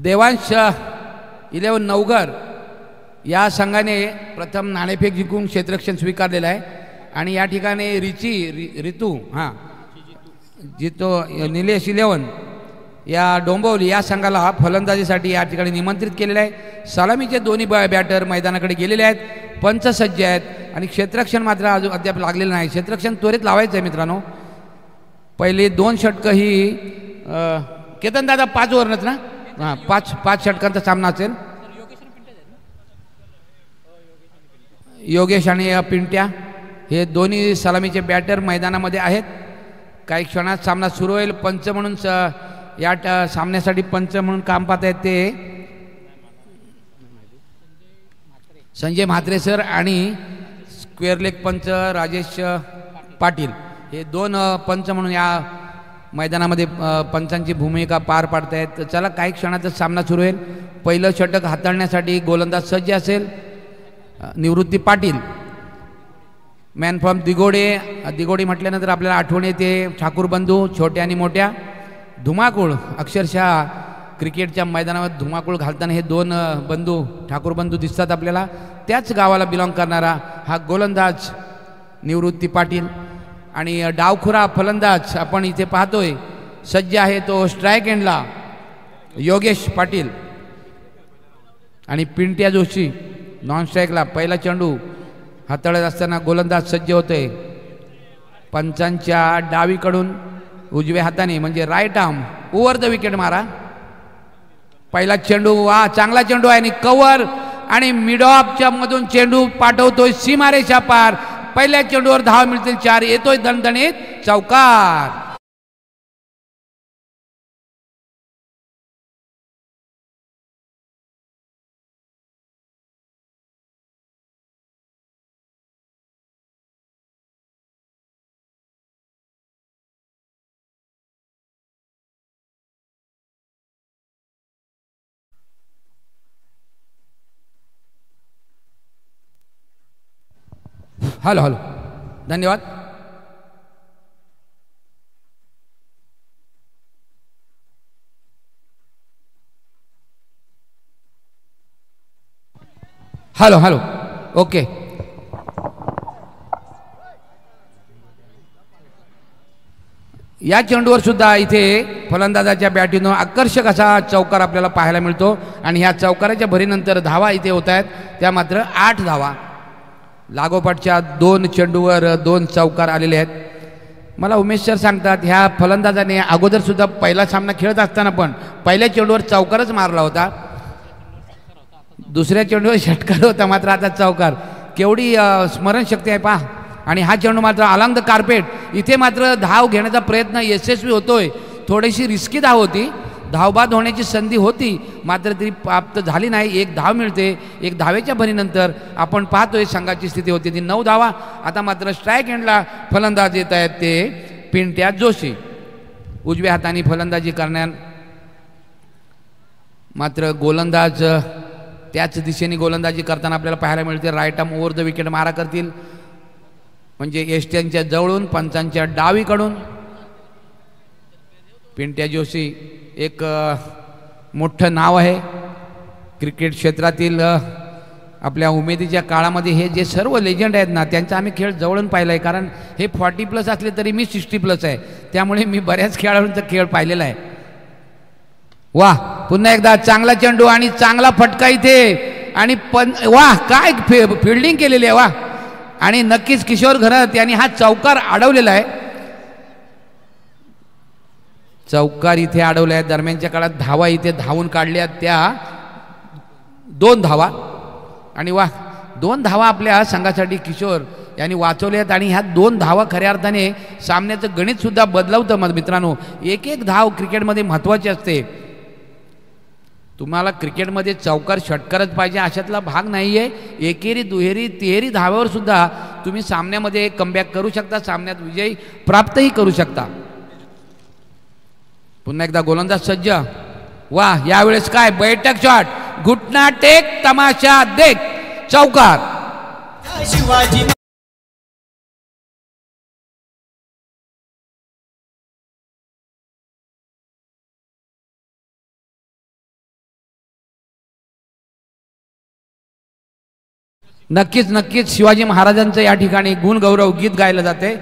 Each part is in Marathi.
देवांश 11 नवघर या संघाने प्रथम नाणेफेक जिंकून क्षेत्ररक्षण स्वीकारलेलं आहे आणि या ठिकाणी ऋतू जितो निलेश 11 या डोंबिवली या संघाला फलंदाजीसाठी या ठिकाणी निमंत्रित केलेले आहे। सलामीचे दोन्ही बॅटर मैदानाकडे गेलेले आहेत, पंच सज्ज आहेत आणि क्षेत्ररक्षण मात्र अद्याप लागलेलं नाही। क्षेत्ररक्षण त्वरित लावायचं आहे मित्रांनो। पहिले 2 षटकं ही केतन दादा 5 ओव्हरनच ना, हां 5 षटकांचा सामना असेल। योगेश आणि पिंट्या हे दोन्ही सलामीचे बॅटर मैदानामध्ये आहेत। काही क्षणात सामना सुरू होईल। पंच म्हणून या सामन्यासाठी पंच म्हणून काम पाहत आहेत ते संजय म्हात्रे सर आणि स्क्वेअर लेग पंच राजेश पाटील हे 2 पंच म्हणून या मैदानामध्ये पंचांची भूमिका पार पाडत आहेत। चला काही क्षणातच सामना सुरू होईल। पहिलं षटक हाताळण्यासाठी गोलंदाज सज्ज असेल निवृत्ती पाटील। मॅन फ्रॉम दिगोडी म्हटल्यानंतर आपल्याला आठवण येते ठाकूर बंधू छोट्या आणि मोठ्या धुमाकूळ। अक्षरशः क्रिकेटच्या मैदानावर धुमाकूळ घालताना हे 2 बंधू ठाकूर बंधू दिसतात आपल्याला। त्याच गावाला बिलॉंग करणारा हा गोलंदाज निवृत्ती पाटील आणि डावखुरा फलंदाज आपण इथे पाहतोय सज्ज आहे तो स्ट्राईक एंडला योगेश पाटील आणि पिंट्या जोशी नॉन स्ट्राईकला। पहिला चेंडू हाताळत असताना गोलंदाज सज्ज होते पंचांच्या डावीकडून उजव्या हाताने म्हणजे right arm over the wicket मारा। पहिला चेंडू वा चांगला चेंडू आहे आणि कव्हर आणि मिड ऑफच्या मधून चेंडू पाठवतोय सीमारेषा पार। पहिल्या चेंडूवर धाव मिळतील 4, येतोय दणदणीत चौकार। हॅलो धन्यवाद। Hello okay. या चेंडूवर सुद्धा इथे फलंदाजाच्या बॅटीनं आकर्षक असा चौकार आपल्याला पाहायला मिळतो आणि ह्या चौकाराच्या भरीनंतर धावा इथे होत आहेत त्या मात्र 8 धावा। लागोपाठच्या 2 चेंडूवर 2 चौकार आलेले आहेत। मला उमेश सर सांगतात ह्या फलंदाजाने अगोदर सुद्धा पहिला सामना खेळत असताना पण पहिल्या चेंडूवर चौकारच मारला होता, दुसऱ्या चेंडूवर षटकार होता मात्र आता चौकार। केवढी स्मरणशक्ती आहे पहा। आणि हा चेंडू मात्र अलॉंग द कार्पेट इथे मात्र धाव घेण्याचा प्रयत्न यशस्वी होतोय। थोडीशी रिस्की धाव होती, धावबाद होण्याची संधी होती मात्र तरी प्राप्त झाली नाही। 1 धाव मिळते। 1 धावेच्या भरीनंतर आपण पाहतोय संघाची स्थिती होती ती 9 धावा। आता मात्र स्ट्राईक एंडला फलंदाज येत आहेत ते पिंट्या जोशी। उजव्या हाताने फलंदाजी करण्यात मात्र गोलंदाज त्याच दिशेने गोलंदाजी करताना आपल्याला पाहायला मिळते right arm over the wicket मारा करतील म्हणजे एस्ट्यांच्या जवळून पंचांच्या डावीकडून। पिंट्या जोशी एक मोठं नाव आहे क्रिकेट क्षेत्रातील। आपल्या उमेदीच्या काळामध्ये हे जे सर्व लेजंड आहेत ना त्यांचा आम्ही खेळ जवळून पाहिला आहे, कारण हे 40+ असले तरी मी 60+ आहे, त्यामुळे मी बऱ्याच खेळाडूंचा खेळ पाहिलेला आहे। वाह पुन्हा एकदा चांगला चेंडू आणि चांगला फटका इथे आणि वाह काय फिल्डिंग केलेली आहे वाह। आणि नक्कीच किशोर घरत यांनी हा चौकार अडवलेला आहे। चौकार इथे अडवला आहे। दरम्यानच्या काळात धावा इथे धावून काढल्या त्या 2 धावा आणि वाह 2 धावा आपल्या संघासाठी किशोर यांनी वाचवल्यात आणि ह्या 2 धावा खऱ्या अर्थाने सामन्याचं गणित सुद्धा बदलवतं मित्रांनो। एक धाव क्रिकेटमध्ये महत्त्वाची असते। तुम्हाला क्रिकेटमध्ये चौकार षटकारच पाहिजे अशातला भाग नाही आहे। एकेरी दुहेरी तिहेरी धाव्यावर सुद्धा तुम्ही सामन्यामध्ये कमबॅक करू शकता, सामन्यात विजय प्राप्तही करू शकता। पुन्हा एकदा गोलंदाज सज्ज। वाह यावेळेस काय बैठक शॉट, घुटना टेक तमाशा देख चौकार। नक्कीच नक्कीच शिवाजी महाराजांचं या ठिकाणी गुणगौरव गीत गायलं जाते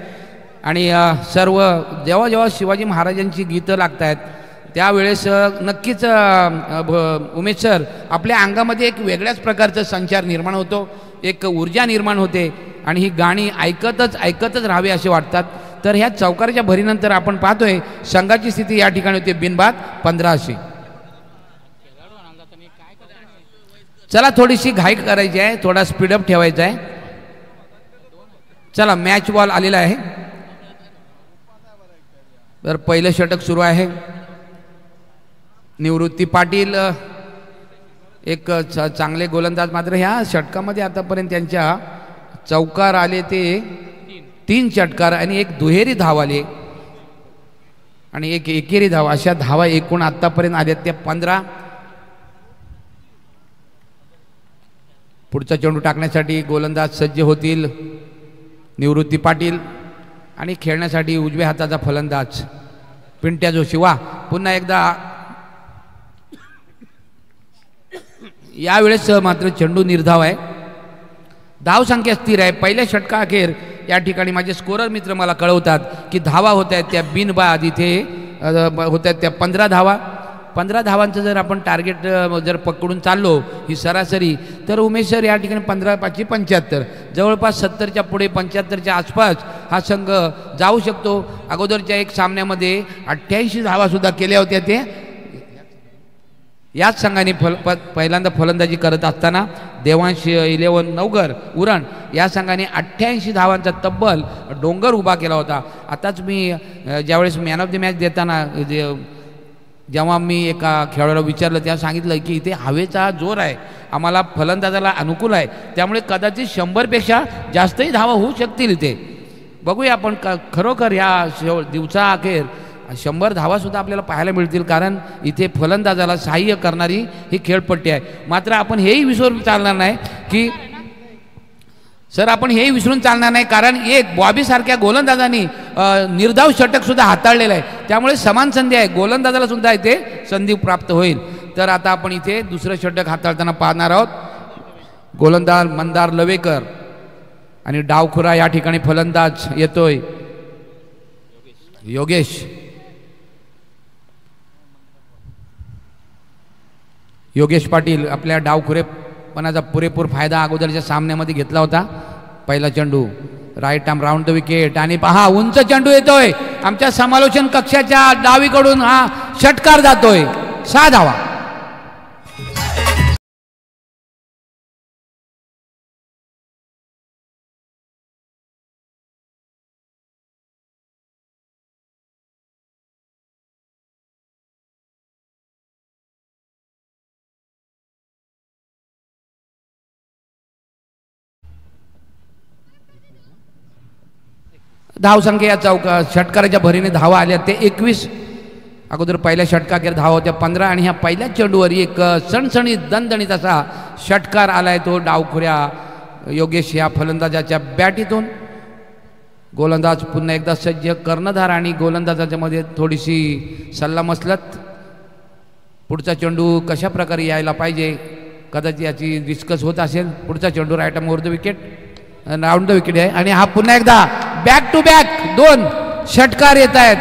आणि सर्व जेव्हा जेव्हा शिवाजी महाराजांची गीतं लागत आहेत त्यावेळेस नक्कीच उमेश सर आपल्या अंगामध्ये एक वेगळ्याच प्रकारचा संचार निर्माण होतो, एक ऊर्जा निर्माण होते आणि ही गाणी ऐकतच राहावे असे वाटतात. तर ह्या चौकाराच्या भरीनंतर आपण पाहतोय संघाची स्थिती या ठिकाणी होती बिनबाद 15. चला थोडीशी घाई करायची आहे, थोडा स्पीडअप ठेवायचा आहे. चला मॅच बॉल आलेला आहे. तर पहिलं षटक सुरू आहे. निवृत्ती पाटील एक चांगले गोलंदाज, मात्र ह्या षटकामध्ये आतापर्यंत त्यांच्या चौकार आले ते 3 षटकार आणि एक दुहेरी धाव आले आणि एक एकेरी धाव, अशा धावा एकूण आतापर्यंत आल्या त्या 15. पुढचा चेंडू टाकण्यासाठी गोलंदाज सज्ज होतील निवृत्ती पाटील आणि खेळण्यासाठी उजव्या हाताचा फलंदाज पिंट्या जोशी. वा पुन्हा एकदा यावेळेस मात्र चेंडू निर्धाव आहे. धाव संख्या स्थिर आहे. पहिल्या षटकाअखेर या ठिकाणी माझे स्कोरर मित्र मला कळवतात की धावा होत आहेत त्या बिनबाद इथे होत आहेत त्या 15 धावा. 15 धावांचं जर आपण टार्गेट जर पकडून चाललो ही सरासरी, तर उमेश सर या ठिकाणी 15×5 = 75, जवळपास 70च्या पुढे 75च्या आसपास हा संघ जाऊ शकतो. अगोदरच्या एक सामन्यामध्ये 88 धावासुद्धा केल्या होत्या. ते याच संघाने पहिल्यांदा फलंदाजी करत असताना देवांश 11 नवगर उरण या संघाने 88 धावांचा तब्बल डोंगर उभा केला होता. आताच मी ज्यावेळेस मॅन ऑफ द मॅच देताना जेव्हा मी एका खेळाडूला विचारलं तेव्हा सांगितलं की इथे हवेचा जोर आहे, आम्हाला फलंदाजाला अनुकूल आहे, त्यामुळे कदाचित 100पेक्षा जास्तही धावा होऊ शकतील इथे. बघूया आपण खरोखर ह्या दिवसाअखेर 100 धावासुद्धा आपल्याला पाहायला मिळतील, कारण इथे फलंदाजाला सहाय्य करणारी ही खेळपट्टी आहे. मात्र आपण हेही विसरून चालणार नाही की सर आपण हेही विसरून चालणार नाही, कारण एक बॉबीसारख्या गोलंदाजांनी निर्धाव षटकसुद्धा हाताळलेलं आहे, त्यामुळे समान संधी आहे, गोलंदाजाला सुद्धा इथे संधी प्राप्त होईल. तर आता आपण इथे दुसरं षटक हाताळताना पाहणार आहोत. गोलंदाज मंदार लवेकर आणि डावखुरा या ठिकाणी फलंदाज येतोय योगेश पाटील. आपल्या डावखुरेपणाचा पुरेपूर फायदा अगोदरच्या सामन्यामध्ये घेतला होता. पहिला चेंडू right arm round the wicket आणि पहा उंच चेंडू येतोय आमच्या समालोचन कक्षाच्या डावीकडून, हा षटकार जातोय. 6 धावा. धावसंख्या या षटकाराच्या भरीने धावा आल्या ते 21. अगोदर पहिल्या षटकाखेर धावा होत्या 15 आणि ह्या पहिल्या चेंडूवर एक सणसणीत दणदणीत असा षटकार आलाय तो डावखुऱ्या योगेश या फलंदाजाच्या बॅटीतून. गोलंदाज पुन्हा एकदा सज्ज, कर्णधार आणि गोलंदाजाच्या मध्ये थोडीशी सल्लामसलत. पुढचा चेंडू कशा प्रकारे यायला पाहिजे कदाचित याची डिस्कस होत असेल. पुढचा चेंडू right arm over the wicket, round the wicket आहे आणि हा पुन्हा एकदा बॅक टू बॅक 2 षटकार येत आहेत,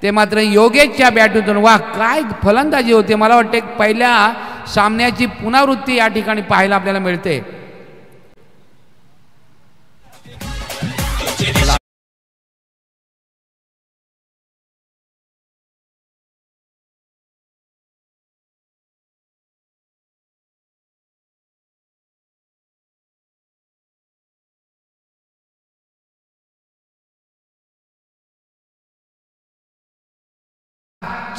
ते मात्र योगेशच्या बॅटूतून. वा काय फलंदाजी होते. मला वाटते पहिल्या सामन्याची पुनरावृत्ती या ठिकाणी पाहायला आपल्याला मिळते.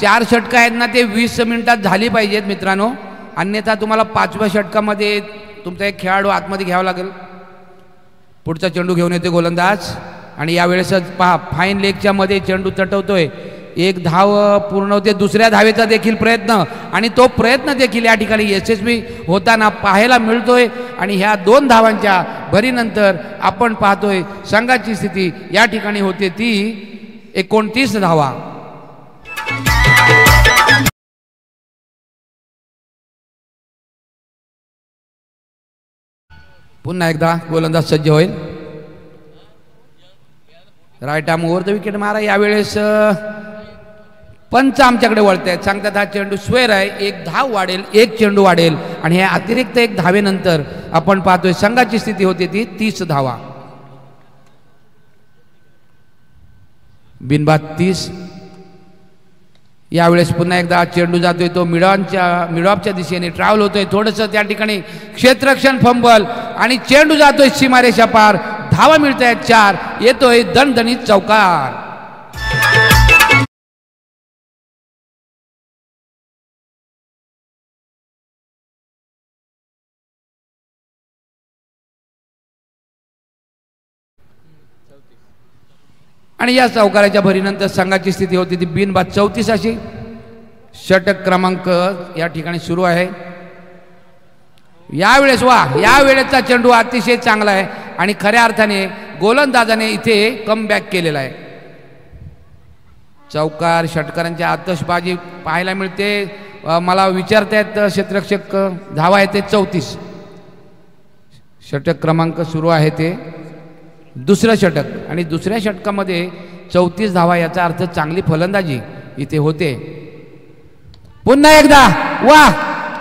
चार षटकं आहेत ना, ते 20 मिनिटात झाली पाहिजेत मित्रांनो, अन्यथा तुम्हाला 5व्या षटकामध्ये तुमचा एक खेळाडू आतमध्ये घ्यावा लागेल. पुढचा चेंडू घेऊन येते गोलंदाज आणि यावेळेसच पहा फाईन लेगच्या मध्ये चेंडू तटवतोय. एक धाव पूर्ण होते, दुसऱ्या धावेचा देखील प्रयत्न आणि तो प्रयत्न देखील या ठिकाणी यशस्वी होताना पाहायला मिळतोय. आणि ह्या 2 धावांच्या भरीनंतर आपण पाहतोय संघाची स्थिती या ठिकाणी होते ती 29 धावा. पुन्हा एकदा गोलंदाज सज्ज होईल. Right arm over the wicket मारा. यावेळेस पंच आमच्याकडे वळत आहेत, सांगतात हा चेंडू स्क्वेअर आहे, एक धाव वाढेल, एक चेंडू वाढेल आणि हे अतिरिक्त एक धावेनंतर आपण पाहतोय संघाची स्थिती होती ती 30 धावा. बिनबाद 30. यावेळेस पुन्हा एकदा चेंडू जातोय तो मिडऑफच्या दिशेने ट्रॅव्हल होतोय, थोडंसं त्या ठिकाणी क्षेत्ररक्षण फंबल आणि चेंडू जातोय सीमारेषा पार. धावा मिळत आहेत 4. येतोय दणदणीत चौकार. आणि या चौकाराच्या भरीनंतर संघाची स्थिती होती ती बिनबाद 34 अशी. षटक क्रमांक या ठिकाणी सुरू आहे. यावेळेस या वेळेचा चेंडू अतिशय चांगला आहे आणि खऱ्या अर्थाने गोलंदाजाने इथे कमबॅक केलेला आहे. चौकार, षटकारांची आतषबाजी पाहायला मिळते. मला विचारतायत क्षेत्ररक्षक, धावा आहे ते 34. षटक क्रमांक सुरू आहे ते दुसरं षटक आणि दुसऱ्या षटकामध्ये 34 धावा, याचा अर्थ चांगली फलंदाजी इथे होते. पुन्हा एकदा वाह,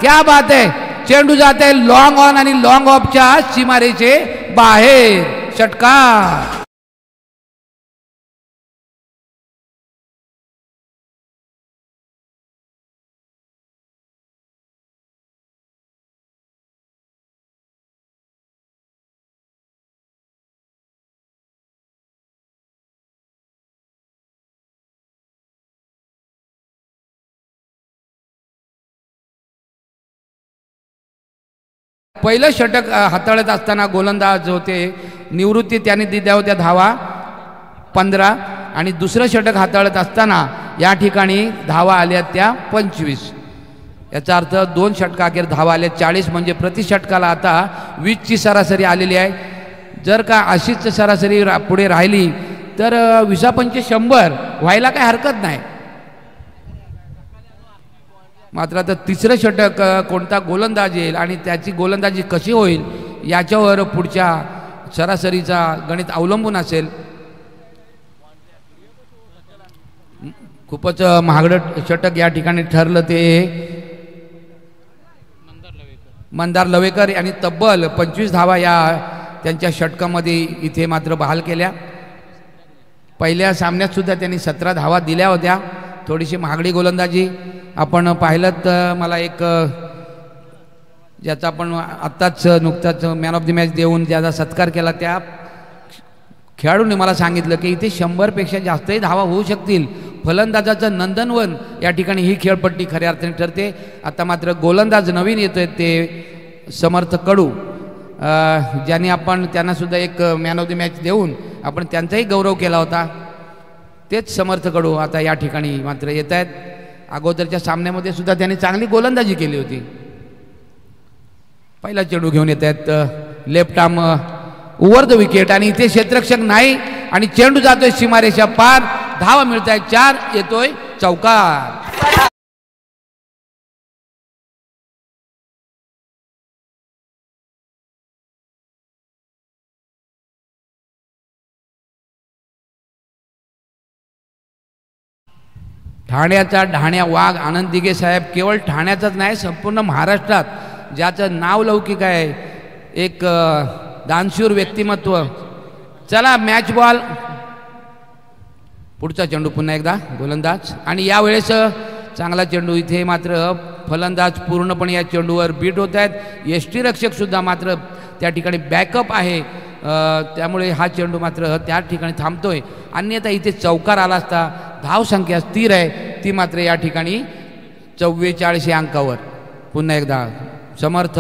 क्या बात आहे. चेंडू जात आहे लॉंग ऑन आणि लॉंग ऑफच्या सीमारेचे बाहेर. षटकार. पहिलं षटक हाताळत असताना गोलंदाज होते निवृत्ती, त्यांनी दिल्या होत्या धावा 15 आणि दुसरं षटक हाताळत असताना या ठिकाणी धावा आल्या त्या 25. याचा अर्थ 2 षटकाखेर धावा आल्या 40, म्हणजे प्रति षटकाला आता 20ची सरासरी आलेली आहे. जर का अशीच सरासरी पुढे राहिली तर 20 100 व्हायला काही हरकत नाही. मात्र आता तिसरं षटक कोणता गोलंदाज येईल आणि त्याची गोलंदाजी कशी होईल याच्यावर पुढच्या सरासरीचा गणित अवलंबून असेल. खूपच महागडं षटक या ठिकाणी ठरलं ते मंदार लवेकर यांनी तब्बल 25 धावा या त्यांच्या षटकामध्ये इथे मात्र बहाल केल्या. पहिल्या सामन्यात सुद्धा त्यांनी 17 धावा दिल्या होत्या. थोडीशी महागडी गोलंदाजी आपण पाहिलं तर मला एक ज्याचा आपण आत्ताच नुकताच मॅन ऑफ द मॅच देऊन ज्याचा सत्कार केला त्या खेळाडूने मला सांगितलं की इथे 100पेक्षा जास्तही धावा होऊ शकतील. फलंदाजाचं नंदनवन या ठिकाणी ही खेळपट्टी खऱ्या अर्थाने ठरते. आता मात्र गोलंदाज नवीन येतोय ते समर्थ कडू, ज्यांनी आपण त्यांना सुद्धा एक मॅन ऑफ द मॅच देऊन आपण त्यांचाही गौरव केला होता. तेच समर्थ कडू आता या ठिकाणी मात्र येत आहेत. अगोदरच्या सामन्यामध्ये सुद्धा त्यांनी चांगली गोलंदाजी केली होती. पहिला चेंडू घेऊन येत आहेत left arm over the wicket आणि इथे क्षेत्ररक्षक नाही आणि चेंडू जातोय सीमारेषा पार. धावा मिळत आहेत 4. येतोय चौकार. ठाण्याचा ढाण्या वाघ आनंद दिघे साहेब केवळ ठाण्याचाच नाही, संपूर्ण महाराष्ट्रात ज्याचं नाव लौकिक आहे, एक दानशूर व्यक्तिमत्व. चला मॅच बॉल. पुढचा चेंडू पुन्हा एकदा गोलंदाज आणि यावेळेस चांगला चेंडू. इथे मात्र फलंदाज पूर्णपणे या चेंडूवर बीट होत आहेत. यष्टीरक्षक सुद्धा मात्र त्या ठिकाणी बॅकअप आहे, त्यामुळे हा चेंडू मात्र त्या ठिकाणी थांबतोय. अन्यथा इथे चौकार आला असता. धावसंख्या स्थिर आहे ती मात्र या ठिकाणी 44 अंकावर. पुन्हा एकदा समर्थ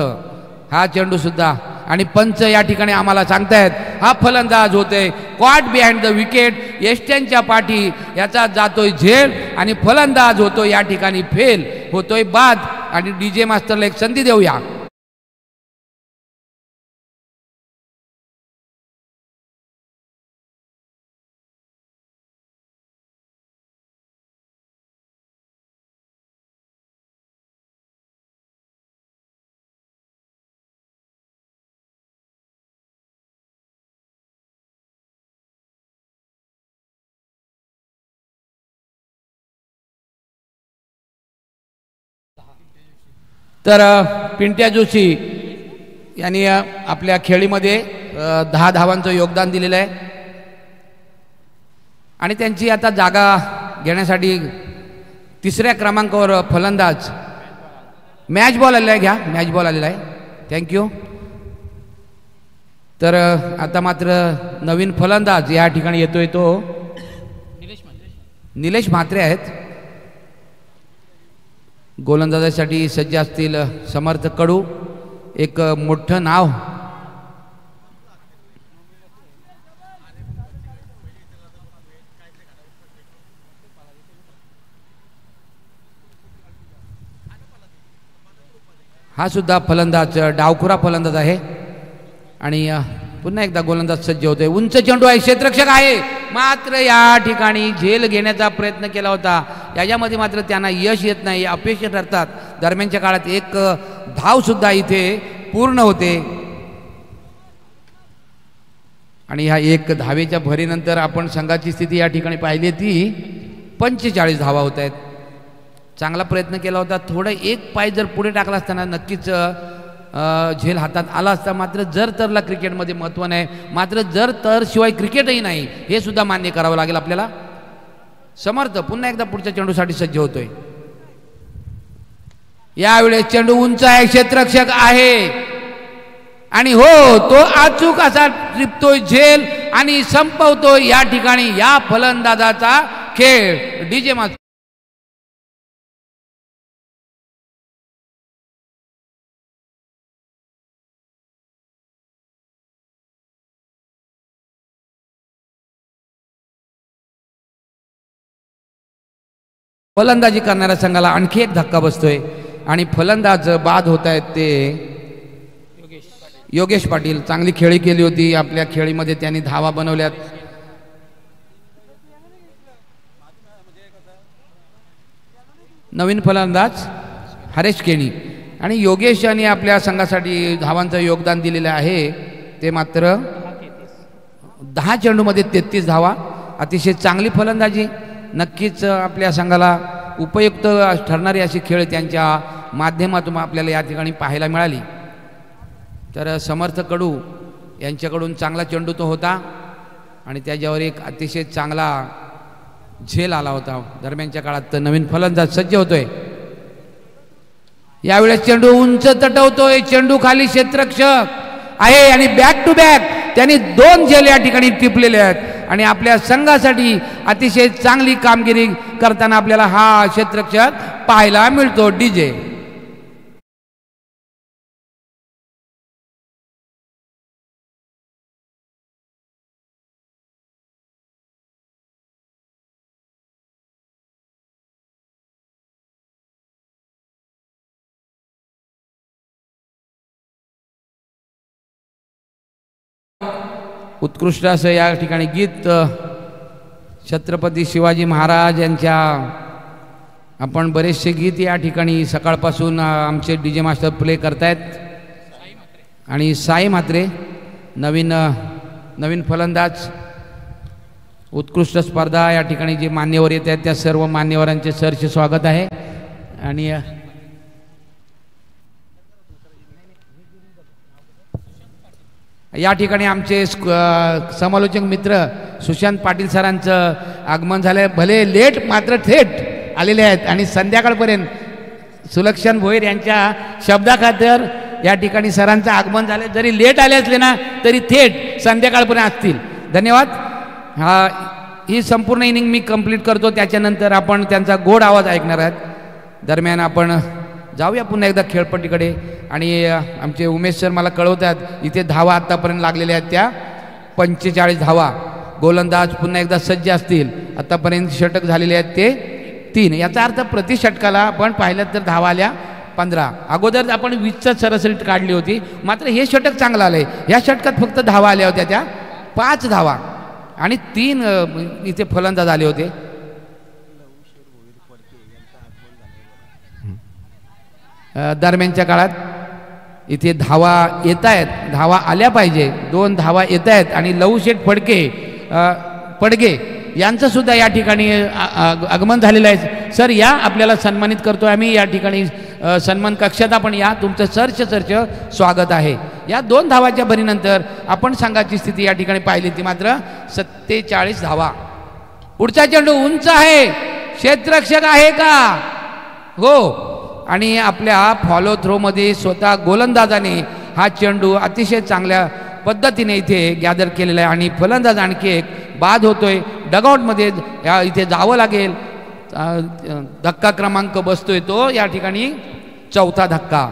हा चेंडू सुद्धा आणि पंच या ठिकाणी आम्हाला सांगतायत हा फलंदाज होतोय कॉट बिहाइंड द विकेट. यष्ट्यांच्या पाठी याचा जातोय झेल आणि फलंदाज होतोय या ठिकाणी फेल, होतोय बाद. आणि DJ मास्टरला एक संधी देऊया. तर पिंट्या जोशी यांनी आपल्या खेळीमध्ये 10 धावांचं योगदान दिलेलं आहे आणि त्यांची आता जागा घेण्यासाठी 3ऱ्या क्रमांकावर फलंदाज मॅच बॉल आलेला आहे. घ्या, मॅच बॉल आलेला आहे. थँक्यू. तर आता मात्र नवीन फलंदाज या ठिकाणी येतोय तो निलेश म्हात्रे आहेत. गोलंदाजासाठी सज्ज असतील समर्थ कडू, एक मोठं नाव. हा सुद्धा फलंदाज डावखुरा फलंदाज आहे आणि पुन्हा एकदा गोलंदाज सज्ज होतोय. उंच चेंडू आहे, क्षेत्ररक्षक आहे, मात्र या ठिकाणी झेल घेण्याचा प्रयत्न केला होता. याच्यामध्ये मात्र त्यांना यश येत नाही, अपयशी ठरतात. दरम्यानच्या काळात एक धाव सुद्धा इथे पूर्ण होते आणि ह्या एक धावेच्या भरीनंतर आपण संघाची स्थिती या ठिकाणी पाहिली ती 45 धावा होत आहेत. चांगला प्रयत्न केला होता. थोडं एक पाय जर पुढे टाकला असताना नक्कीच झेल हातात आला असता. मात्र जर तरला क्रिकेटमध्ये महत्त्व नाही, मात्र जर तर शिवाय क्रिकेटही नाही, हे सुद्धा मान्य करावं लागेल आपल्याला. समर्थ पुन्हा एकदा पुढच्या चेंडूसाठी सज्ज होतोय. यावेळेस चेंडू उंच आहे, क्षेत्ररक्षक आहे आणि हो तो अचूक असा टिपतोय झेल आणि संपवतो या ठिकाणी या फलंदाजाचा खेळ. डीजे मास्टर फलंदाजी करणाऱ्या संघाला आणखी एक धक्का बसतोय आणि फलंदाज बाद होत आहेत ते योगेश पाटील. चांगली खेळी केली होती, आपल्या खेळीमध्ये त्यांनी धावा बनवल्यात. नवीन फलंदाज हरेश केणी आणि योगेश यांनी आपल्या संघासाठी धावांचं योगदान दिलेलं आहे. ते मात्र 10 चेंडूमध्ये 33 धावा. अतिशय चांगली फलंदाजी. नक्कीच आपल्या संघाला उपयुक्त ठरणारी अशी खेळ त्यांच्या माध्यमातून आपल्याला या ठिकाणी पाहायला मिळाली. तर समर्थ कडू यांच्याकडून चांगला चेंडू तो होता आणि त्याच्यावर एक अतिशय चांगला झेल आला होता. दरम्यानच्या काळात नवीन फलंदाज सज्ज होतोय. यावेळेस चेंडू उंच तटवतोय, चेंडू खाली क्षेत्ररक्षक आहे आणि बॅक टू बॅक त्यांनी 2 झेल या ठिकाणी टिपलेले आहेत आणि आपल्या संघासाठी अतिशय चांगली कामगिरी करताना आपल्याला हा क्षेत्ररक्षक पाहायला मिळतो. डीजे उत्कृष्ट असं या ठिकाणी गीत छत्रपती शिवाजी महाराज यांच्या आपण बरेचसे गीत या ठिकाणी सकाळपासून आमचे डीजे मास्टर प्ले करतायत. आणि साई म्हात्रे नवीन फलंदाज. उत्कृष्ट स्पर्धा या ठिकाणी जे मान्यवर येत आहेत त्या सर्व मान्यवरांचे सरचे स्वागत आहे. आणि या ठिकाणी आमचे समालोचक मित्र सुशांत पाटील सरांचं आगमन झालं. भले लेट मात्र थेट आलेले आहेत आणि संध्याकाळपर्यंत सुलक्षण भोईर यांच्या शब्दाखातर या ठिकाणी सरांचं आगमन झालं. जरी लेट आले असले ना तरी थेट संध्याकाळपर्यंत असतील. धन्यवाद. ही संपूर्ण इनिंग मी कंप्लीट करतो, त्याच्यानंतर आपण त्यांचा गोड आवाज ऐकणार आहात. दरम्यान आपण जाऊया पुन्हा एकदा खेळपट्टीकडे आणि आमचे उमेश सर मला कळवतात इथे धावा आत्तापर्यंत लागलेल्या आहेत त्या 45 धावा. गोलंदाज पुन्हा एकदा सज्ज असतील. आत्तापर्यंत षटक झालेले आहेत ते 3. याचा अर्थ प्रति षटकाला आपण पाहिलं तर धावा आल्या 15. अगोदर आपण 20चा सरासरी काढली होती, मात्र हे षटक चांगलं आलंय. या षटकात फक्त धावा आल्या होत्या त्या 5 धावा आणि 3 इथे फलंदाज आले होते. दरम्यानच्या काळात इथे धावा येत आहेत, धावा आल्या पाहिजे. 2 धावा येत आहेत आणि लवशेठ पडगे यांचं सुद्धा या ठिकाणी आगमन झालेलं आहे. सर या, आपल्याला सन्मानित करतो आम्ही या ठिकाणी सन्मान कक्षात आपण या, तुमचं सरच स्वागत आहे. या 2 धावाच्या भरीनंतर आपण संघाची स्थिती या ठिकाणी पाहिली ती मात्र 47 धावा. पुढचा चेंडू उंच आहे, क्षेत्ररक्षक आहे का? हो. आणि आपल्या फॉलो थ्रोमध्ये स्वतः गोलंदाजाने हा चेंडू अतिशय चांगल्या पद्धतीने इथे गॅदर केलेला आहे आणि फलंदाज आणखी एक बाद होतोय. डगआउटमध्ये इथे जावं लागेल. धक्का क्रमांक बसतोय तो या ठिकाणी 4था धक्का.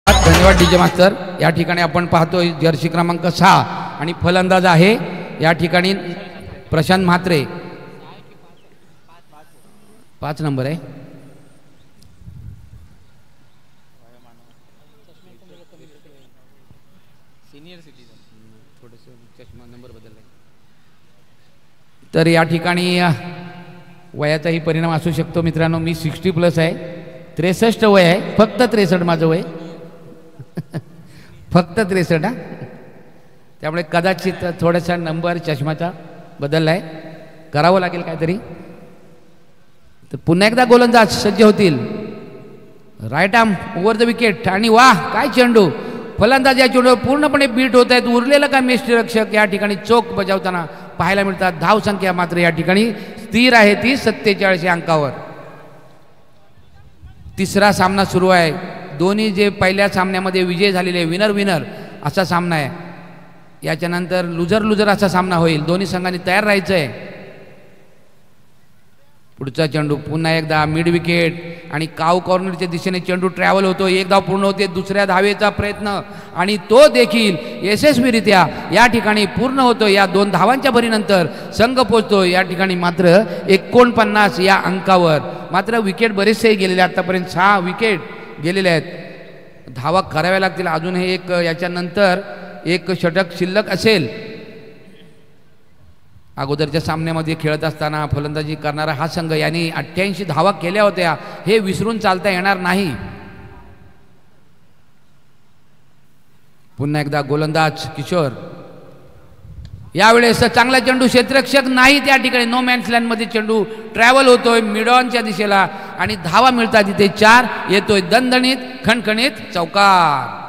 धन्यवाद डीजे मास्तर. या ठिकाणी आपण पाहतोय जर्सी क्रमांक 6 आणि फलंदाज आहे या ठिकाणी प्रशांत म्हात्रे. 5 नंबर आहे. तर या ठिकाणी वयाचाही परिणाम असू शकतो मित्रांनो. मी 60+ आहे, 63 वय आहे, फक्त 63 माझं वय, फक्त 63. त्यामुळे कदाचित थोडासा नंबर चष्माचा बदलला आहे, करावं लागेल काहीतरी. तर पुन्हा एकदा गोलंदाज सज्ज होतील. Right arm over the wicket आणि वाह काय चेंडू. फलंदाज या चेंडूवर पूर्णपणे बीट होत आहेत. उरलेलं का यष्टिरक्षक या ठिकाणी चोख बजावताना पाहायला मिळतात. धाव संख्या मात्र या ठिकाणी स्थिर आहे ती 47 अंकावर. तिसरा सामना सुरू आहे. दोन्ही जे पहिल्या सामन्यामध्ये विजय झालेले विनर असा सामना आहे. याच्यानंतर लुजर असा सामना होईल. दोन्ही संघांनी तयार राहायचं आहे. पुढचा चेंडू पुन्हा एकदा मिड विकेट आणि काव कॉर्नरच्या दिशेने चेंडू ट्रॅव्हल होतो. 1 धाव पूर्ण होते. दुसऱ्या धावेचा प्रयत्न आणि तो देखील यशस्वीरित्या या ठिकाणी पूर्ण होतो. या 2 धावांच्या भरीनंतर संघ पोहोचतो या ठिकाणी मात्र 49 या अंकावर. मात्र विकेट बरेचसे गेलेले, आतापर्यंत 6 विकेट गेलेले आहेत. धावा कराव्या लागतील. अजून हे एक याच्यानंतर एक षटक शिल्लक असेल. अगोदरच्या सामन्यामध्ये खेळत असताना फलंदाजी करणारा हा संघ यांनी 88 धावा केल्या होत्या. हे विसरून चालता येणार नाही. पुन्हा एकदा गोलंदाज किशोर. यावेळेस चांगला चेंडू, क्षेत्ररक्षक नाही त्या ठिकाणी. नो मॅन्स लँडमध्ये चेंडू ट्रॅव्हल होतोय मिडऑनच्या दिशेला आणि धावा मिळतात. इथे 4 येतोय दणदणीत खणखणीत चौकार.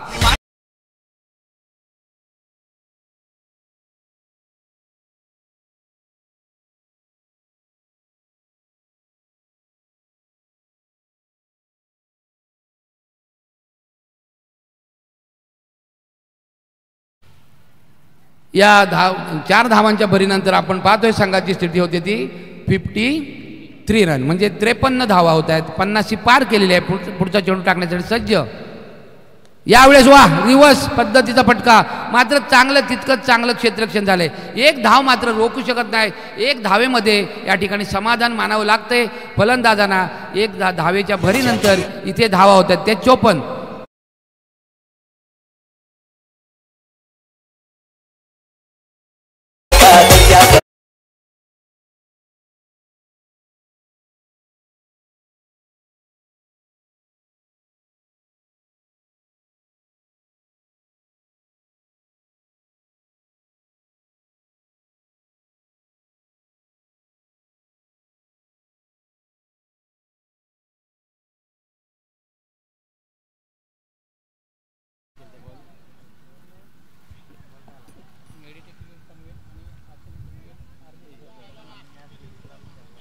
या 4 धावांच्या भरीनंतर आपण पाहतोय संघाची स्थिती होती ती 53 रन म्हणजे 53 धावा होत आहेत. 50 पार केलेली आहे. पुढचा चेंडू टाकण्यासाठी सज्ज. यावेळेस वा रिव्हर्स पद्धतीचा फटका. मात्र तितकंच चांगलं क्षेत्ररक्षण झालंय. 1 धाव मात्र रोखू शकत नाही. 1 धावेमध्ये या ठिकाणी समाधान मानावं लागतंय फलंदाजांना. 1 धावेच्या भरीनंतर इथे धावा होत आहेत. ते 54.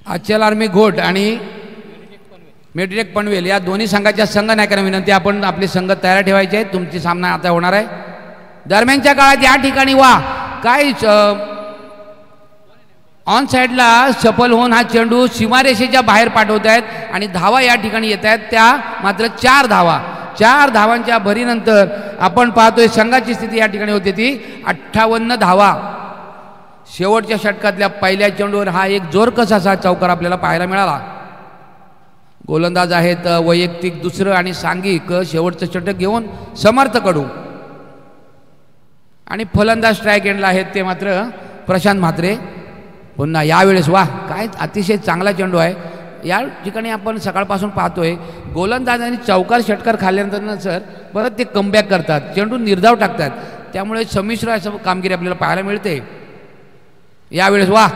अचल आर्मी घोट आणि मेडिटेक पनवेल या दोन्ही संघाच्या संघ नायकांना विनंती, आपण आपले संघ तयार ठेवायचे आहेत. तुमची सामना आता होणार आहे. दरम्यानच्या काळात या ठिकाणी वा काय ऑन साईडला सफल होऊन हा चेंडू सीमारेषेच्या बाहेर पाठवत आहेत आणि धावा या ठिकाणी येत आहेत. त्या मात्र 4 धावा. 4 धावांच्या भरीनंतर आपण पाहतोय संघाची स्थिती या ठिकाणी होती ती 58 धावा. शेवटच्या षटकातल्या पहिल्या चेंडूवर हा एक जोरकस असा चौकार आपल्याला पाहायला मिळाला. गोलंदाज आहेत वैयक्तिक दुसरं आणि सांघिक शेवटचं षटक घेऊन समर्थ कडू. आणि फलंदाज स्ट्राईक एंडला आहेत ते मात्र प्रशांत म्हात्रे. पुन्हा यावेळेस वा काय अतिशय चांगला चेंडू आहे. या ठिकाणी आपण सकाळपासून पाहतोय गोलंदाजांनी चौकार षटकार खाल्ल्यानंतर ना सर परत ते कमबॅक करतात, चेंडू निर्धाव टाकतात, त्यामुळे संमिश्र असं कामगिरी आपल्याला पाहायला मिळते. यावेळेस वा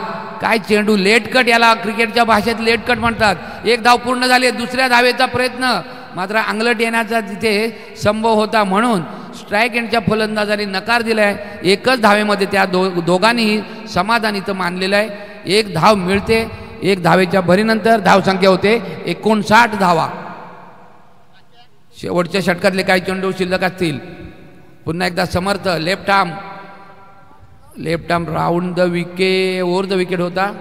काय चेंडू, लेट कट, याला क्रिकेटच्या भाषेत लेट कट म्हणतात. एक धाव पूर्ण झाली, दुसऱ्या धावेचा प्रयत्न मात्र अंगलट येण्याचा तिथे संभव होता, म्हणून स्ट्राईक एंडच्या फलंदाजांनी नकार दिलाय. एकच धावेमध्ये त्या दोघांनीही समाधान इथं मानलेलं आहे. एक धाव मिळते, एक धावेच्या भरीनंतर धावसंख्या होते 59 धावा. शेवटच्या षटकातले काही चेंडू शिल्लक असतील. पुन्हा एकदा Samarth left arm round the wicket, over the wicket होता.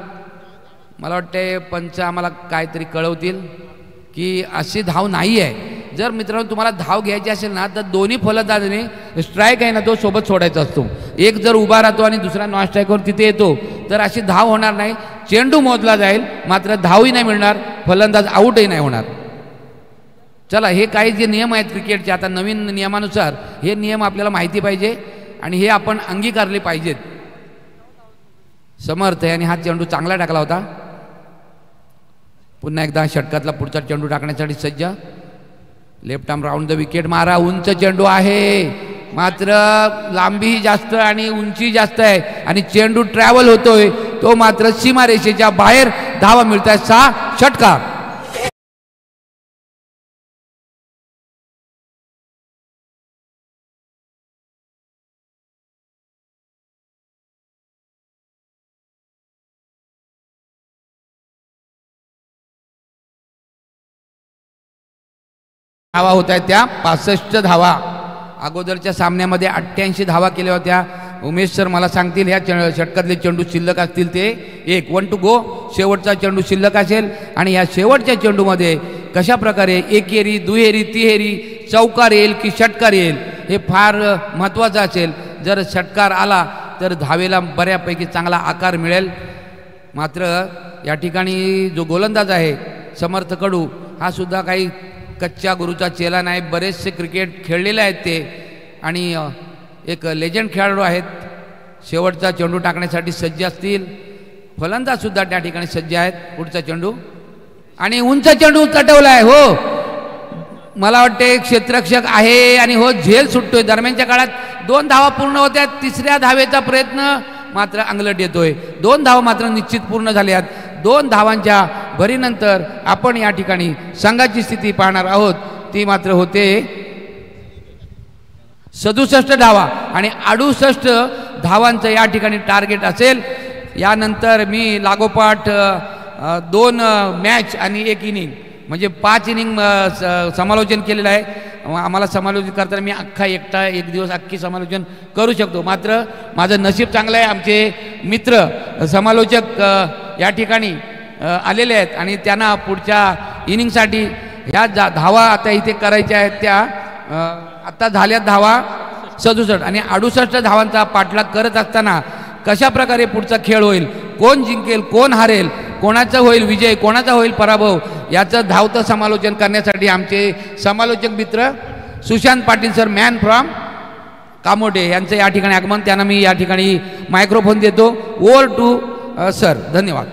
मला वाटते पंच आम्हाला काहीतरी कळवतील की अशी धाव नाही आहे. जर मित्रांनो तुम्हाला धाव घ्यायची असेल ना तर दोन्ही फलंदाजाने स्ट्राईक आहे ना तो सोबत सोडायचा असतो. एक जर उभा राहतो आणि दुसरा नॉन स्ट्राईकवर तिथे येतो तर अशी धाव होणार नाही, चेंडू मोजला जाईल मात्र धावही नाही मिळणार, फलंदाज आऊटही नाही होणार. चला, हे काही जे नियम आहेत क्रिकेटचे आता नवीन नियमानुसार हे नियम आपल्याला माहिती पाहिजे आणि हे आपण अंगीकारले पाहिजेत. समर्थ यांनी हा चेंडू चांगला टाकला होता. पुन्हा एकदा षटकातला पुढचा चेंडू टाकण्यासाठी सज्ज. Left arm round the wicket मारा. उंच चेंडू आहे मात्र लांबीही जास्त आणि उंची जास्त आहे आणि चेंडू ट्रॅव्हल होतोय, तो मात्र सीमारेषेच्या बाहेर. धावा मिळत आहेत 6 षटकार. धावा होत आहेत त्या 65 धावा. अगोदरच्या सामन्यामध्ये 88 धावा केल्या होत्या. उमेश सर मला सांगतील ह्या षटकातले चेंडू शिल्लक असतील ते 1 टू गो. शेवटचा चेंडू शिल्लक असेल आणि ह्या शेवटच्या चेंडूमध्ये कशा प्रकारे एकेरी, दुहेरी, तिहेरी, चौकार येईल की षटकार येईल हे फार महत्त्वाचं असेल. जर षटकार आला तर धावेला बऱ्यापैकी चांगला आकार मिळेल. मात्र या ठिकाणी जो गोलंदाज आहे समर्थ कडू हा सुद्धा काही कच्च्या गुरुचा चेला नाही. बरेचसे क्रिकेट खेळलेले आहेत ते आणि एक लेजंड खेळाडू आहेत. शेवटचा चेंडू टाकण्यासाठी सज्ज असतील. फलंदाज सुद्धा त्या ठिकाणी सज्ज आहेत. पुढचा चेंडू आणि उंच चेंडू तटवला आहे. हो, मला वाटते एक क्षेत्ररक्षक आहे आणि हो झेल सुटतोय. दरम्यानच्या काळात 2 धावा पूर्ण होत्या. तिसऱ्या धावेचा प्रयत्न मात्र अंगलट येतोय. 2 धावा मात्र निश्चित पूर्ण झाल्यात. 2 धावांच्या भरीनंतर आपण या ठिकाणी संघाची स्थिती पाहणार आहोत. ती मात्र होते 67 धावा आणि 68 धावांचं या ठिकाणी टार्गेट असेल. यानंतर मी लागोपाठ 2 मॅच आणि 1 इनिंग म्हणजे 5 इनिंग समालोचन केलेलं आहे. आम्हाला समालोचन करताना मी अख्खा एकटा एक दिवस अख्खी समालोचन करू शकतो. मात्र माझं नशीब चांगलं आहे, आमचे मित्र समालोचक या ठिकाणी आलेले आहेत आणि त्यांना पुढच्या इनिंगसाठी ह्या धावा आता इथे करायच्या आहेत. त्या आता झाल्यात धावा 67 आणि 68 धावांचा पाठलाग करत असताना कशा प्रकारे पुढचा खेळ होईल, कोण जिंकेल, कोण हारेल, कोणाचा होईल विजय, कोणाचा होईल पराभव, याचं धावतं समालोचन करण्यासाठी आमचे समालोचक मित्र Sushant Patil sir, man from Kamothe यांचं या ठिकाणी आगमन. त्यांना मी या ठिकाणी मायक्रोफोन देतो. Over to sir. धन्यवाद.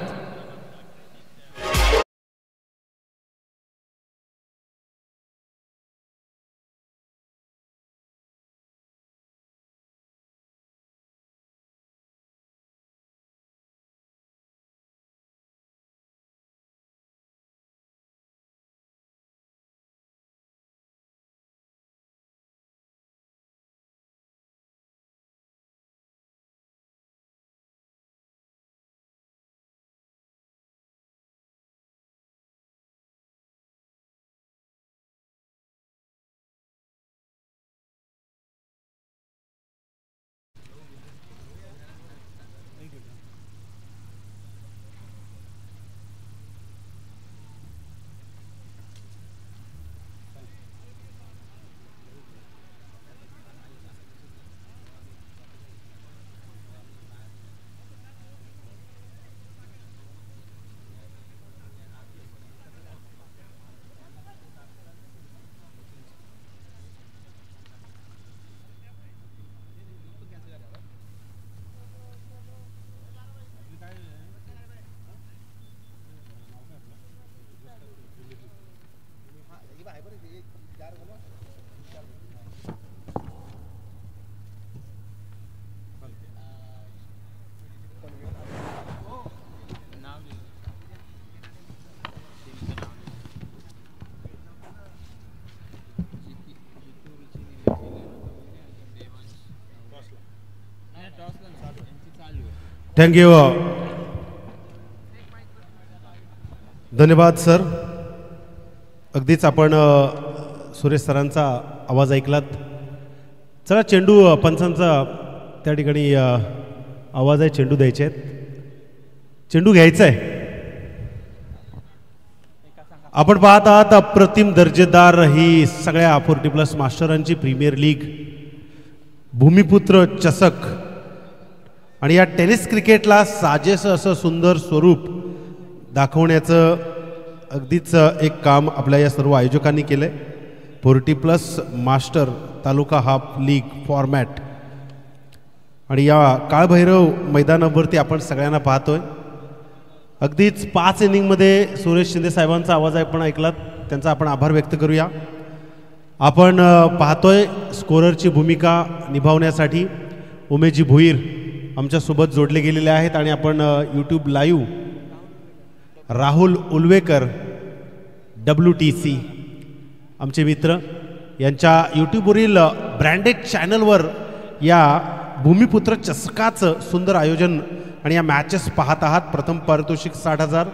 थँक्यू. धन्यवाद सर. अगदीच आपण सुरेश सरांचा आवाज ऐकलात. चला चेंडू पंचांचा त्या ठिकाणी आवाज आहे. चेंडू द्यायचे आहेत. चेंडू घ्यायचा आहे. आपण पाहत आहात अप्रतिम दर्जेदार ही सगळ्या 40+ मास्टरांची प्रीमियर लीग भूमिपुत्र चषक आणि या टेनिस क्रिकेटला साजेसं असं सुंदर स्वरूप दाखवण्याचं अगदीच एक काम आपल्या या सर्व आयोजकांनी केलं आहे. 40+ मास्टर तालुका हाफ लीग फॉर्मॅट आणि या काळभैरव मैदानावरती आपण सगळ्यांना पाहतोय. अगदीच 5 इनिंगमध्ये सुरेश शिंदे साहेबांचा आवाज आपण ऐकलात. त्यांचा आपण आभार व्यक्त करूया. आपण पाहतोय स्कोररची भूमिका निभावण्यासाठी उमेशजी भोईर आमच्यासोबत जोडले गेलेले आहेत आणि आपण यूट्यूब लाईव्ह राहुल उलवेकर WTC आमचे मित्र यांच्या यूट्यूबवरील ब्रँडेड चॅनलवर या भूमिपुत्र चषकाचं सुंदर आयोजन आणि या मॅचेस पाहत आहात. प्रथम पारितोषिक 60,000,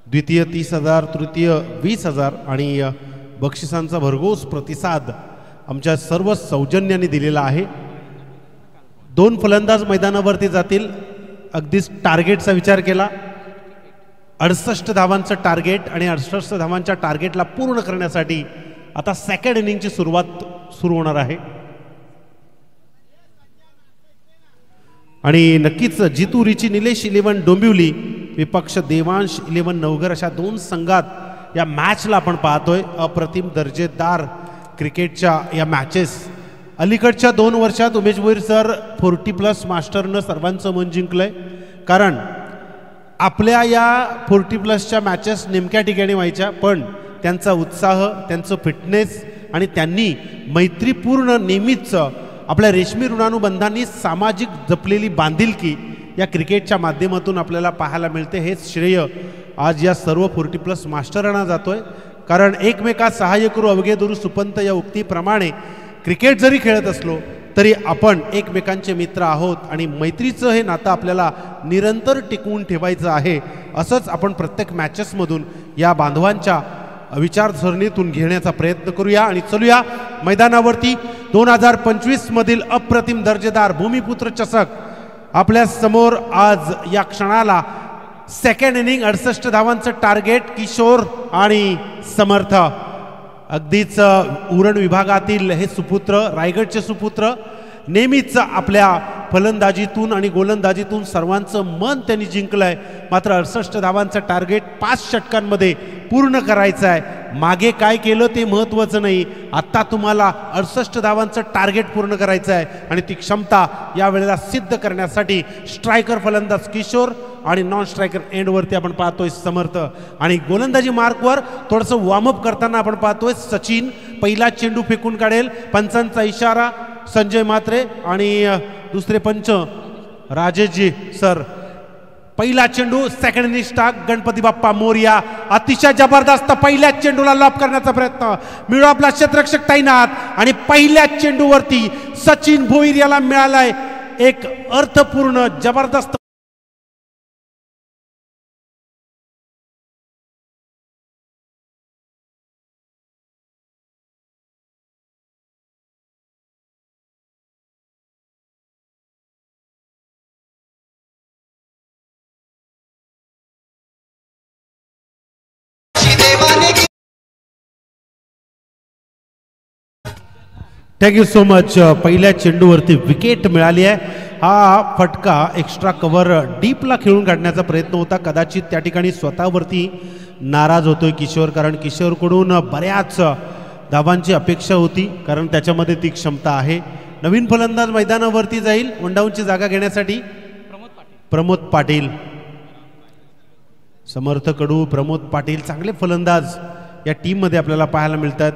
द्वितीय 30,000, तृतीय 20,000 आणि बक्षिसांचा भरघोस प्रतिसाद आमच्या सर्व सौजन्याने दिलेला आहे. 2 फलंदाज मैदानावरती जातील. अगदीच टार्गेटचा विचार केला 68 धावांचं टार्गेट आणि 68 धावांच्या टार्गेटला पूर्ण करण्यासाठी आता सेकंड इनिंगची सुरुवात सुरू होणार आहे. आणि नक्कीच जितू रिची निलेश 11 डोंबिवली विपक्ष देवांश 11 नवघर अशा 2 संघात या मॅचला आपण पाहतोय. अप्रतिम दर्जेदार क्रिकेटच्या या मॅचेस अलीकडच्या 2 वर्षात उमेश भोईर सर 40+ मास्टरनं सर्वांचं मन जिंकलंय. कारण आपल्या या 40+च्या मॅचेस नेमक्या ठिकाणी व्हायच्या पण त्यांचा उत्साह, त्यांचं फिटनेस आणि त्यांनी मैत्रीपूर्ण नेहमीच आपल्या रेशमी ऋणानुबंधांनी सामाजिक जपलेली बांधिलकी या क्रिकेटच्या माध्यमातून आपल्याला पाहायला मिळते. हेच श्रेय आज या सर्व 40+ मास्टरांना जातोय. कारण एकमेकात सहाय्य करू अवघे दुरू सुपंत या उक्तीप्रमाणे क्रिकेट जरी खेळत असलो तरी आपण एकमेकांचे मित्र आहोत आणि मैत्रीचं हे नातं आपल्याला निरंतर टिकवून ठेवायचं आहे. असंच आपण प्रत्येक मॅचेसमधून या बांधवांच्या विचारसरणीतून घेण्याचा प्रयत्न करूया आणि चलूया मैदानावरती. 2025 मधील अप्रतिम दर्जेदार भूमिपुत्र चषक आपल्या समोर आज या क्षणाला सेकंड इनिंग 68 धावांचं टार्गेट किशोर आणि समर्थ. अगदीच उरण विभागातील हे सुपुत्र, रायगडचे सुपुत्र नेहमीच आपल्या फलंदाजीतून आणि गोलंदाजीतून सर्वांचं मन त्यांनी जिंकलंय. मात्र 68 धावांचं टार्गेट 5 षटकांमध्ये पूर्ण करायचं आहे. मागे काय केलं ते महत्त्वाचं नाही. आत्ता तुम्हाला 68 धावांचं टार्गेट पूर्ण करायचं आहे आणि ती क्षमता यावेळेला सिद्ध करण्यासाठी स्ट्रायकर फलंदाज किशोर आणि नॉन स्ट्रायकर एंडवरती आपण पाहतोय समर्थ आणि गोलंदाजी मार्कवर थोडंसं वॉर्मअप करताना आपण पाहतोय सचिन. पहिला चेंडू फेकून काढेल. पंचांचा इशारा संजय म्हात्रे आणि दुसरे पंच राजेशजी सर. पहिला चेंडू second inning start. Ganpati Bappa Morya. अतिशय जबरदस्त पहिल्या चेंडूला लॉप करण्याचा प्रयत्न मिळू आपला क्षेत्ररक्षक तैनात आणि पहिल्या चेंडूवरती सचिन भोईर याला मिळालाय एक अर्थपूर्ण जबरदस्त थँक्यू सो मच. पहिल्या चेंडूवरती विकेट मिळाली आहे. हा फटका एक्स्ट्रा कव्हर डीपला खेळून काढण्याचा प्रयत्न होता. कदाचित त्या ठिकाणी स्वतःवरती नाराज होतोय किशोर. कारण किशोरकडून बऱ्याच धावांची अपेक्षा होती कारण त्याच्यामध्ये ती क्षमता आहे. नवीन फलंदाज मैदानावरती जाईल वनडाऊनची जागा घेण्यासाठी प्रमोद पाटील. समर्थ कडू, प्रमोद पाटील चांगले फलंदाज या टीममध्ये आपल्याला पाहायला मिळतात.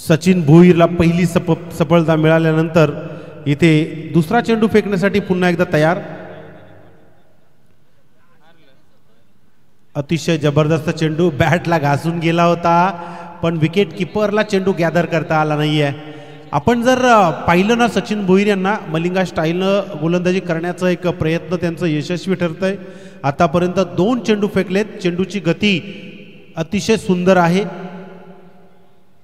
सचिन भोईरला पहिली सफलता मिळाल्यानंतर इथे दुसरा चेंडू फेकण्यासाठी पुन्हा एकदा तयार. अतिशय जबरदस्त चेंडू बॅटला घासून गेला होता, पण विकेट किपरला चेंडू गॅदर करता आला नाहीये. आपण जर पाहिलं ना सचिन भोईर यांना मलिंगा स्टाईलनं गोलंदाजी करण्याचा एक प्रयत्न त्यांचं यशस्वी ठरतंय. आतापर्यंत 2 चेंडू फेकलेत. चेंडूची गती अतिशय सुंदर आहे.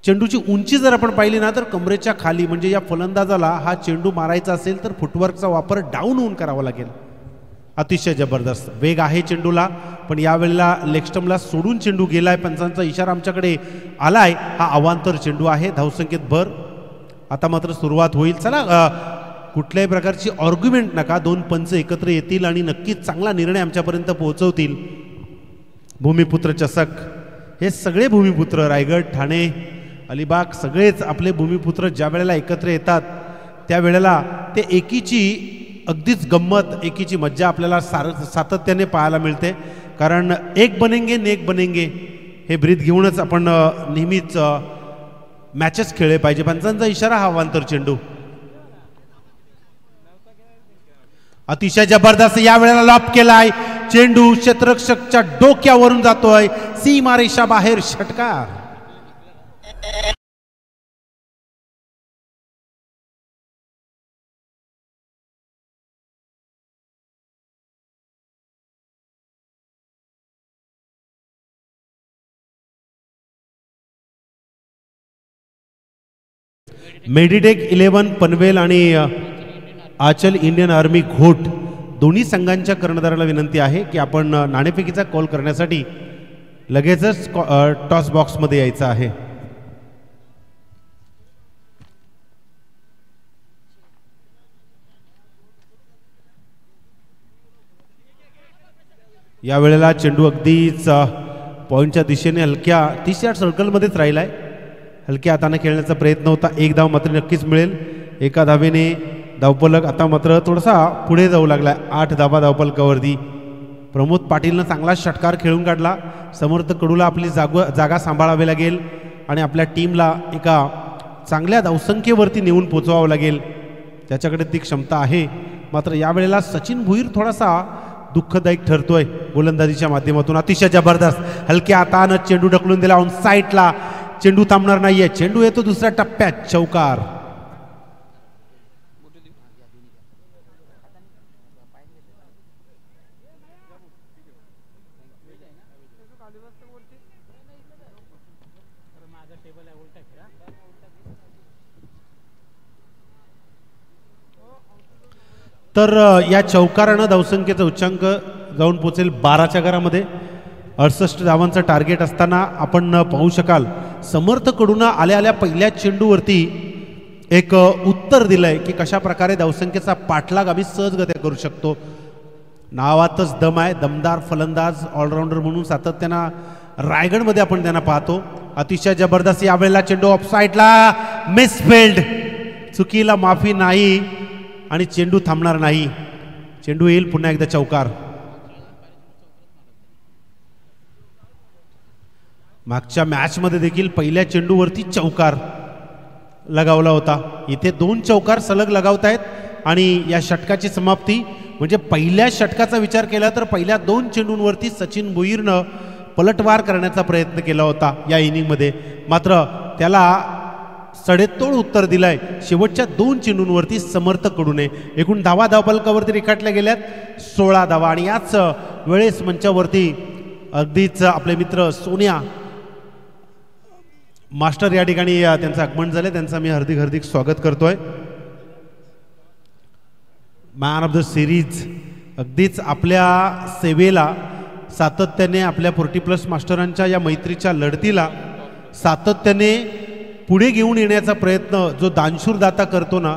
चेंडूची उंची जर आपण पाहिली ना तर कमरेच्या खाली, म्हणजे या फलंदाजाला हा चेंडू मारायचा असेल तर फुटवर्कचा वापर डाऊन होऊन करावा लागेल. अतिशय जबरदस्त वेग आहे चेंडूला, पण यावेळेला लेगस्टम्पला सोडून चेंडू गेलाय. पंचांचा इशारा आमच्याकडे आलाय. हा अवांतर चेंडू आहे. धावसंख्येत भर. आता मात्र सुरुवात होईल. चला, कुठल्याही प्रकारची आर्ग्युमेंट नका. 2 पंच एकत्र येतील आणि नक्कीच चांगला निर्णय आमच्यापर्यंत पोहोचवतील. भूमिपुत्र चषक, हे सगळे भूमिपुत्र रायगड, ठाणे, अलिबाग सगळेच आपले भूमिपुत्र ज्या वेळेला एकत्र येतात त्यावेळेला ते एकीची अगदीच गंमत, एकीची मज्जा आपल्याला सातत्याने पाहायला मिळते. कारण एक बनेंगे नेक बनेंगे हे ब्रीद घेऊनच आपण नेहमीच मॅचेस खेळले पाहिजे. पंचांचा इशारा हा अवांतर चेंडू. अतिशय जबरदस्त या वेळेला लॉप केलाय. चेंडू क्षेत्ररक्षकच्या डोक्यावरून जातोय. सीमारेषा बाहेर षटकार. मेडिटेक 11 पनवेल आणि आचल इंडियन आर्मी घोट दोन्ही संघांच्या कर्णधाराला विनंती आहे की आपण नाणेफेकीचा कॉल करण्यासाठी लगेचच टॉस बॉक्समध्ये यायचं आहे. या वेळेला चेंडू अगदीच पॉइंटच्या दिशेने हलक्या 30 यार्ड सर्कलमध्येच राहिलाय. हलक्या हाताने खेळण्याचा प्रयत्न होता. 1 धाव मात्र नक्कीच मिळेल. एका धावेने धावफलक आता मात्र थोडासा पुढे जाऊ लागला. 8 धावा धावफलकावरती. प्रमोद पाटीलनं चांगला षटकार खेळून काढला. समर्थ कडूला आपली जागा सांभाळावी लागेल आणि आपल्या टीमला एका चांगल्या धावसंख्येवरती नेऊन पोचवावं लागेल. त्याच्याकडे ती क्षमता आहे. मात्र यावेळेला सचिन भोईर थोडासा दुःखदायक ठरतोय गोलंदाजीच्या माध्यमातून. अतिशय जबरदस्त हलक्या हातानं चेंडू ढकलून दिला ऑन साईडला. चेंडू थांबणार नाहीये. चेंडू येतो दुसऱ्या टप्प्यात. चौकार. तर या चौकारानं धावसंख्येचा उच्चांक जाऊन पोचेल 12च्या घरामध्ये. 68 धावांचं टार्गेट असताना आपण पाहू शकाल समर्थकडून आल्या आल्या पहिल्या चेंडूवरती एक उत्तर दिलंय की कशा प्रकारे धावसंख्येचा पाठलाग आम्ही सहजगत्या करू शकतो. नावातच दम आहे. दमदार फलंदाज, ऑलराऊंडर म्हणून सातत्यानं रायगडमध्ये आपण त्यांना पाहतो. अतिशय जबरदस्त यावेळेला चेंडू ऑफसाईडला. मिसफिल्ड. चुकीला माफी नाही आणि चेंडू थांबणार नाही. चेंडू येईल पुन्हा एकदा. चौकार. मागच्या मॅचमध्ये देखील पहिल्या चेंडूवरती चौकार लगावला होता. इथे 2 चौकार सलग लगावतायत आणि या षटकाची समाप्ती म्हणजे पहिल्या षटकाचा विचार केला तर पहिल्या 2 चेंडूंवरती सचिन भोईरनं पलटवार करण्याचा प्रयत्न केला होता या इनिंगमध्ये. मात्र त्याला सडेतोड उत्तर दिलंय शेवटच्या 2 चेंडूंवरती समर्थकडून. एकूण धावा धावफलकावरती रेखाटल्या गेल्यात 16 धावा. आणि याच वेळेस मंचावरती अगदीच आपले मित्र सोनिया मास्टर या ठिकाणी त्यांचं आगमन झाले. त्यांचं मी हार्दिक स्वागत करतोय. मॅन ऑफ द सिरीज अगदीच आपल्या सेवेला सातत्याने आपल्या 40+ मास्टरांच्या या मैत्रीच्या लढतीला सातत्याने पुढे घेऊन येण्याचा प्रयत्न जो दानशूर दाता करतो ना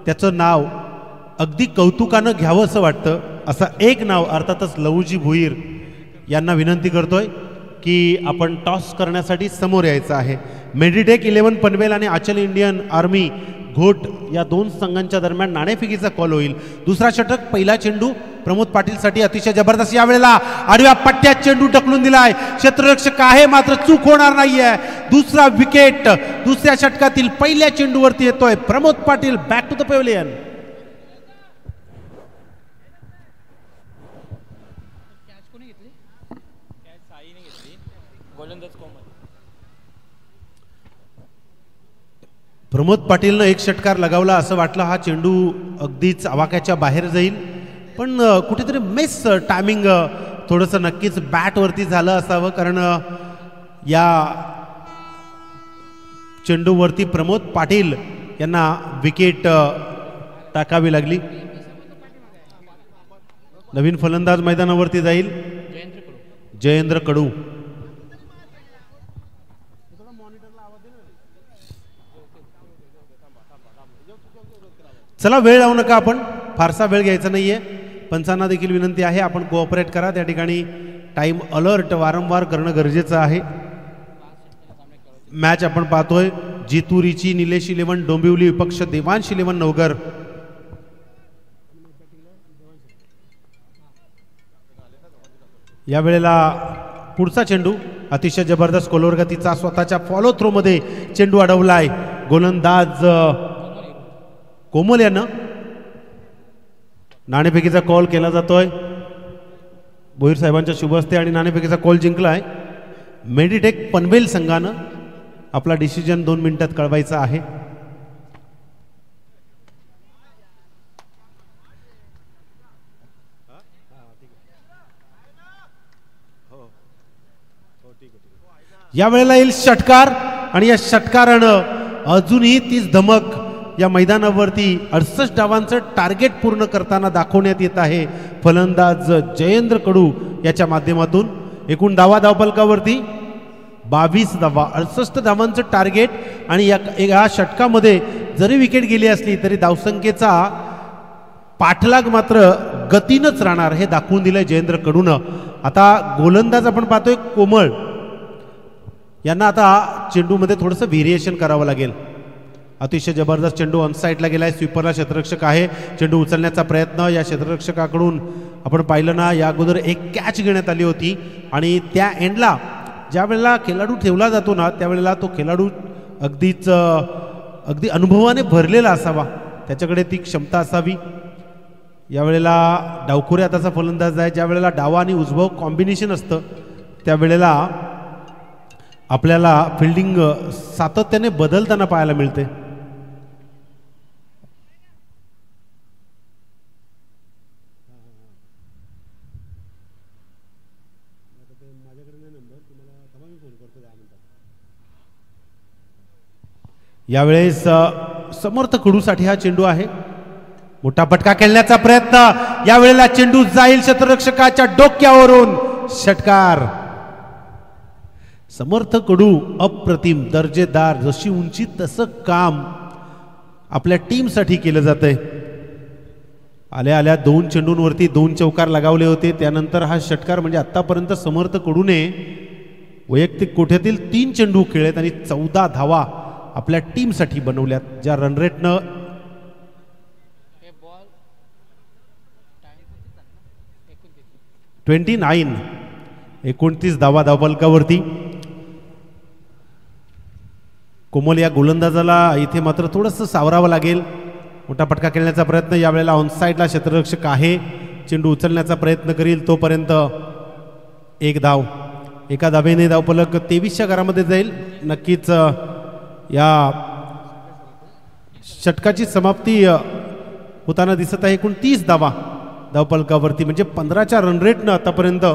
त्याचं नाव अगदी कौतुकानं घ्यावं असं वाटतं. असं एक नाव अर्थातच लवजी भोईर यांना विनंती करतोय की आपण टॉस करण्यासाठी समोर यायचं आहे. मेडिटेक 11 पनवेल आणि आचल इंडियन आर्मी घोट या 2 संघांच्या दरम्यान नाणेफेकीचा कॉल होईल. दुसरा षटक. पहिला चेंडू प्रमोद पाटीलसाठी अतिशय जबरदस्त यावेळेला आडव्या पट्ट्यात चेंडू ढकलून दिलाय, क्षेत्ररक्षक आहे मात्र चूक होणार नाहीये. दुसरा विकेट दुसऱ्या षटकातील पहिल्या चेंडूवरती येतोय Pramod Patil. Back to the pavilion. Pramod पाटीलनं एक षटकार लगावला, असं वाटलं हा चेंडू अगदीच आवाक्याच्या बाहेर जाईल, पण कुठेतरी मिस टायमिंग थोडंसं नक्कीच बॅटवरती झालं असावं, कारण या चेंडूवरती प्रमोद पाटील यांना विकेट टाकावी लागली. नवीन फलंदाज मैदानावरती जाईल जयेंद्र कडू. चला वेळ लावू नका, आपण फारसा वेळ घ्यायचा नाहीये. पंचांना देखील विनंती आहे आपण कोऑपरेट करा. त्या ठिकाणी टाइम अलर्ट वारंवार करणं गरजेचं आहे. मॅच आपण पाहतोय जितू रिची निलेश 11 डोंबिवली विपक्ष देवांश 11 नवघर. या वेळेला पुढचा चेंडू अतिशय जबरदस्त कोलवर्गतीचा स्वतःच्या फॉलो थ्रो मध्ये चेंडू अडवलाय. गोलंदाज कोमल यानं नाणेफेकीचा कॉल केला जातोय. भोईर साहेबांच्या शुभ हस्ते आणि नाणेफेकीचा कॉल जिंकलाय. मेडिटेक पनवेल संघानं आपला डिसिजन 2 मिनिटात कळवायचा आहे. या वेळेला येईल षटकार आणि या षटकारानं अजूनही तीच धमक या मैदानावरती 68 धावांचं टार्गेट पूर्ण करताना दाखवण्यात येत आहे फलंदाज जयेंद्र कडू याच्या माध्यमातून. एकूण धावफलकावरती 22 धावा, 68 धावांचं टार्गेट आणि या षटकामध्ये जरी विकेट गेली असली तरी धावसंख्येचा पाठलाग मात्र गतीनच राहणार हे दाखवून दिलंय जयेंद्र कडूनं. आता गोलंदाज आपण पाहतोय कोमळ यांना आता चेंडूमध्ये थोडंसं व्हेरिएशन करावं लागेल. अतिशय जबरदस्त चेंडू ऑन साईडला गेलाय. स्वीपरला क्षेत्ररक्षक आहे. चेंडू उचलण्याचा प्रयत्न या क्षेत्ररक्षकाकडून आपण पाहिलं ना, या अगोदर एक कॅच घेण्यात आली होती आणि त्या एंडला ज्या वेळेला खेळाडू ठेवला जातो ना त्यावेळेला तो खेळाडू अगदी अनुभवाने भरलेला असावा, त्याच्याकडे ती क्षमता असावी. यावेळेला डावखुऱ्या हाताचा फलंदाज आहे. ज्या वेळेला डावा आणि उजवा कॉम्बिनेशन असतं त्यावेळेला आपल्याला फिल्डिंग सातत्याने बदलताना पाहायला मिळते. यावेळेस समर्थ कडूसाठी हा चेंडू आहे. मोठा फटका खेळण्याचा प्रयत्न. यावेळेला चेंडू जाईल क्षेत्ररक्षकाच्या डोक्यावरून. षटकार. समर्थ कडू अप्रतिम दर्जेदार, जशी उंची तसं काम आपल्या टीमसाठी केलं जातंय. आल्या आल्या 2 चेंडूंवरती 2 चौकार लगावले होते. त्यानंतर हा षटकार म्हणजे आतापर्यंत समर्थ कडूने वैयक्तिक कोठ्यातील 3 चेंडू खेळलेत आणि 14 धावा आपल्या टीमसाठी बनवल्यात. ज्या रनरेटनं 29 धावा धावफलकावरती. कोमल या गोलंदाजाला इथे मात्र थोडंसं सावरावं लागेल. मोठा फटका खेळण्याचा प्रयत्न. यावेळेला ऑन साईडला क्षेत्ररक्षक आहे. चेंडू उचलण्याचा प्रयत्न करील तोपर्यंत 1 धाव. एका धावेने धावफलक 23च्या घरामध्ये जाईल. नक्कीच या षटकाची समाप्ती होताना दिसत आहे. एकूण 30 धावा धावफलकावरती म्हणजे 15च्या रनरेटनं आतापर्यंत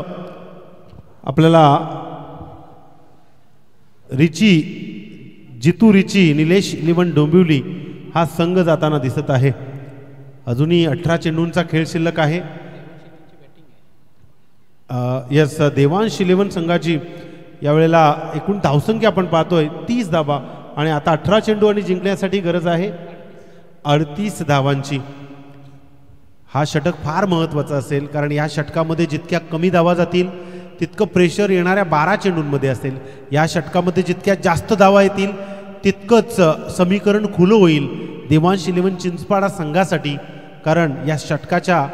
आपल्याला जितू रिची निलेश 11 डोंबिवली हा संघ जाताना दिसत आहे. अजूनही 18 चेंडूंचा खेळ शिल्लक आहे. यस, देवांश 11 संघाची यावेळेला एकूण धावसंख्या आपण पाहतोय 30 धावा आणि आता 18 चेंडू आणि जिंकण्यासाठी गरज आहे 38 धावांची. हा षटक फार महत्त्वाचा असेल कारण या षटकामध्ये जितक्या कमी धावा जातील तितकं प्रेशर येणाऱ्या 12 चेंडूंमध्ये असेल. या षटकामध्ये जितक्या जास्त धावा येतील तितकंच समीकरण खुलं होईल देवांश 11 चिंचपाडा संघासाठी, कारण या षटकाच्या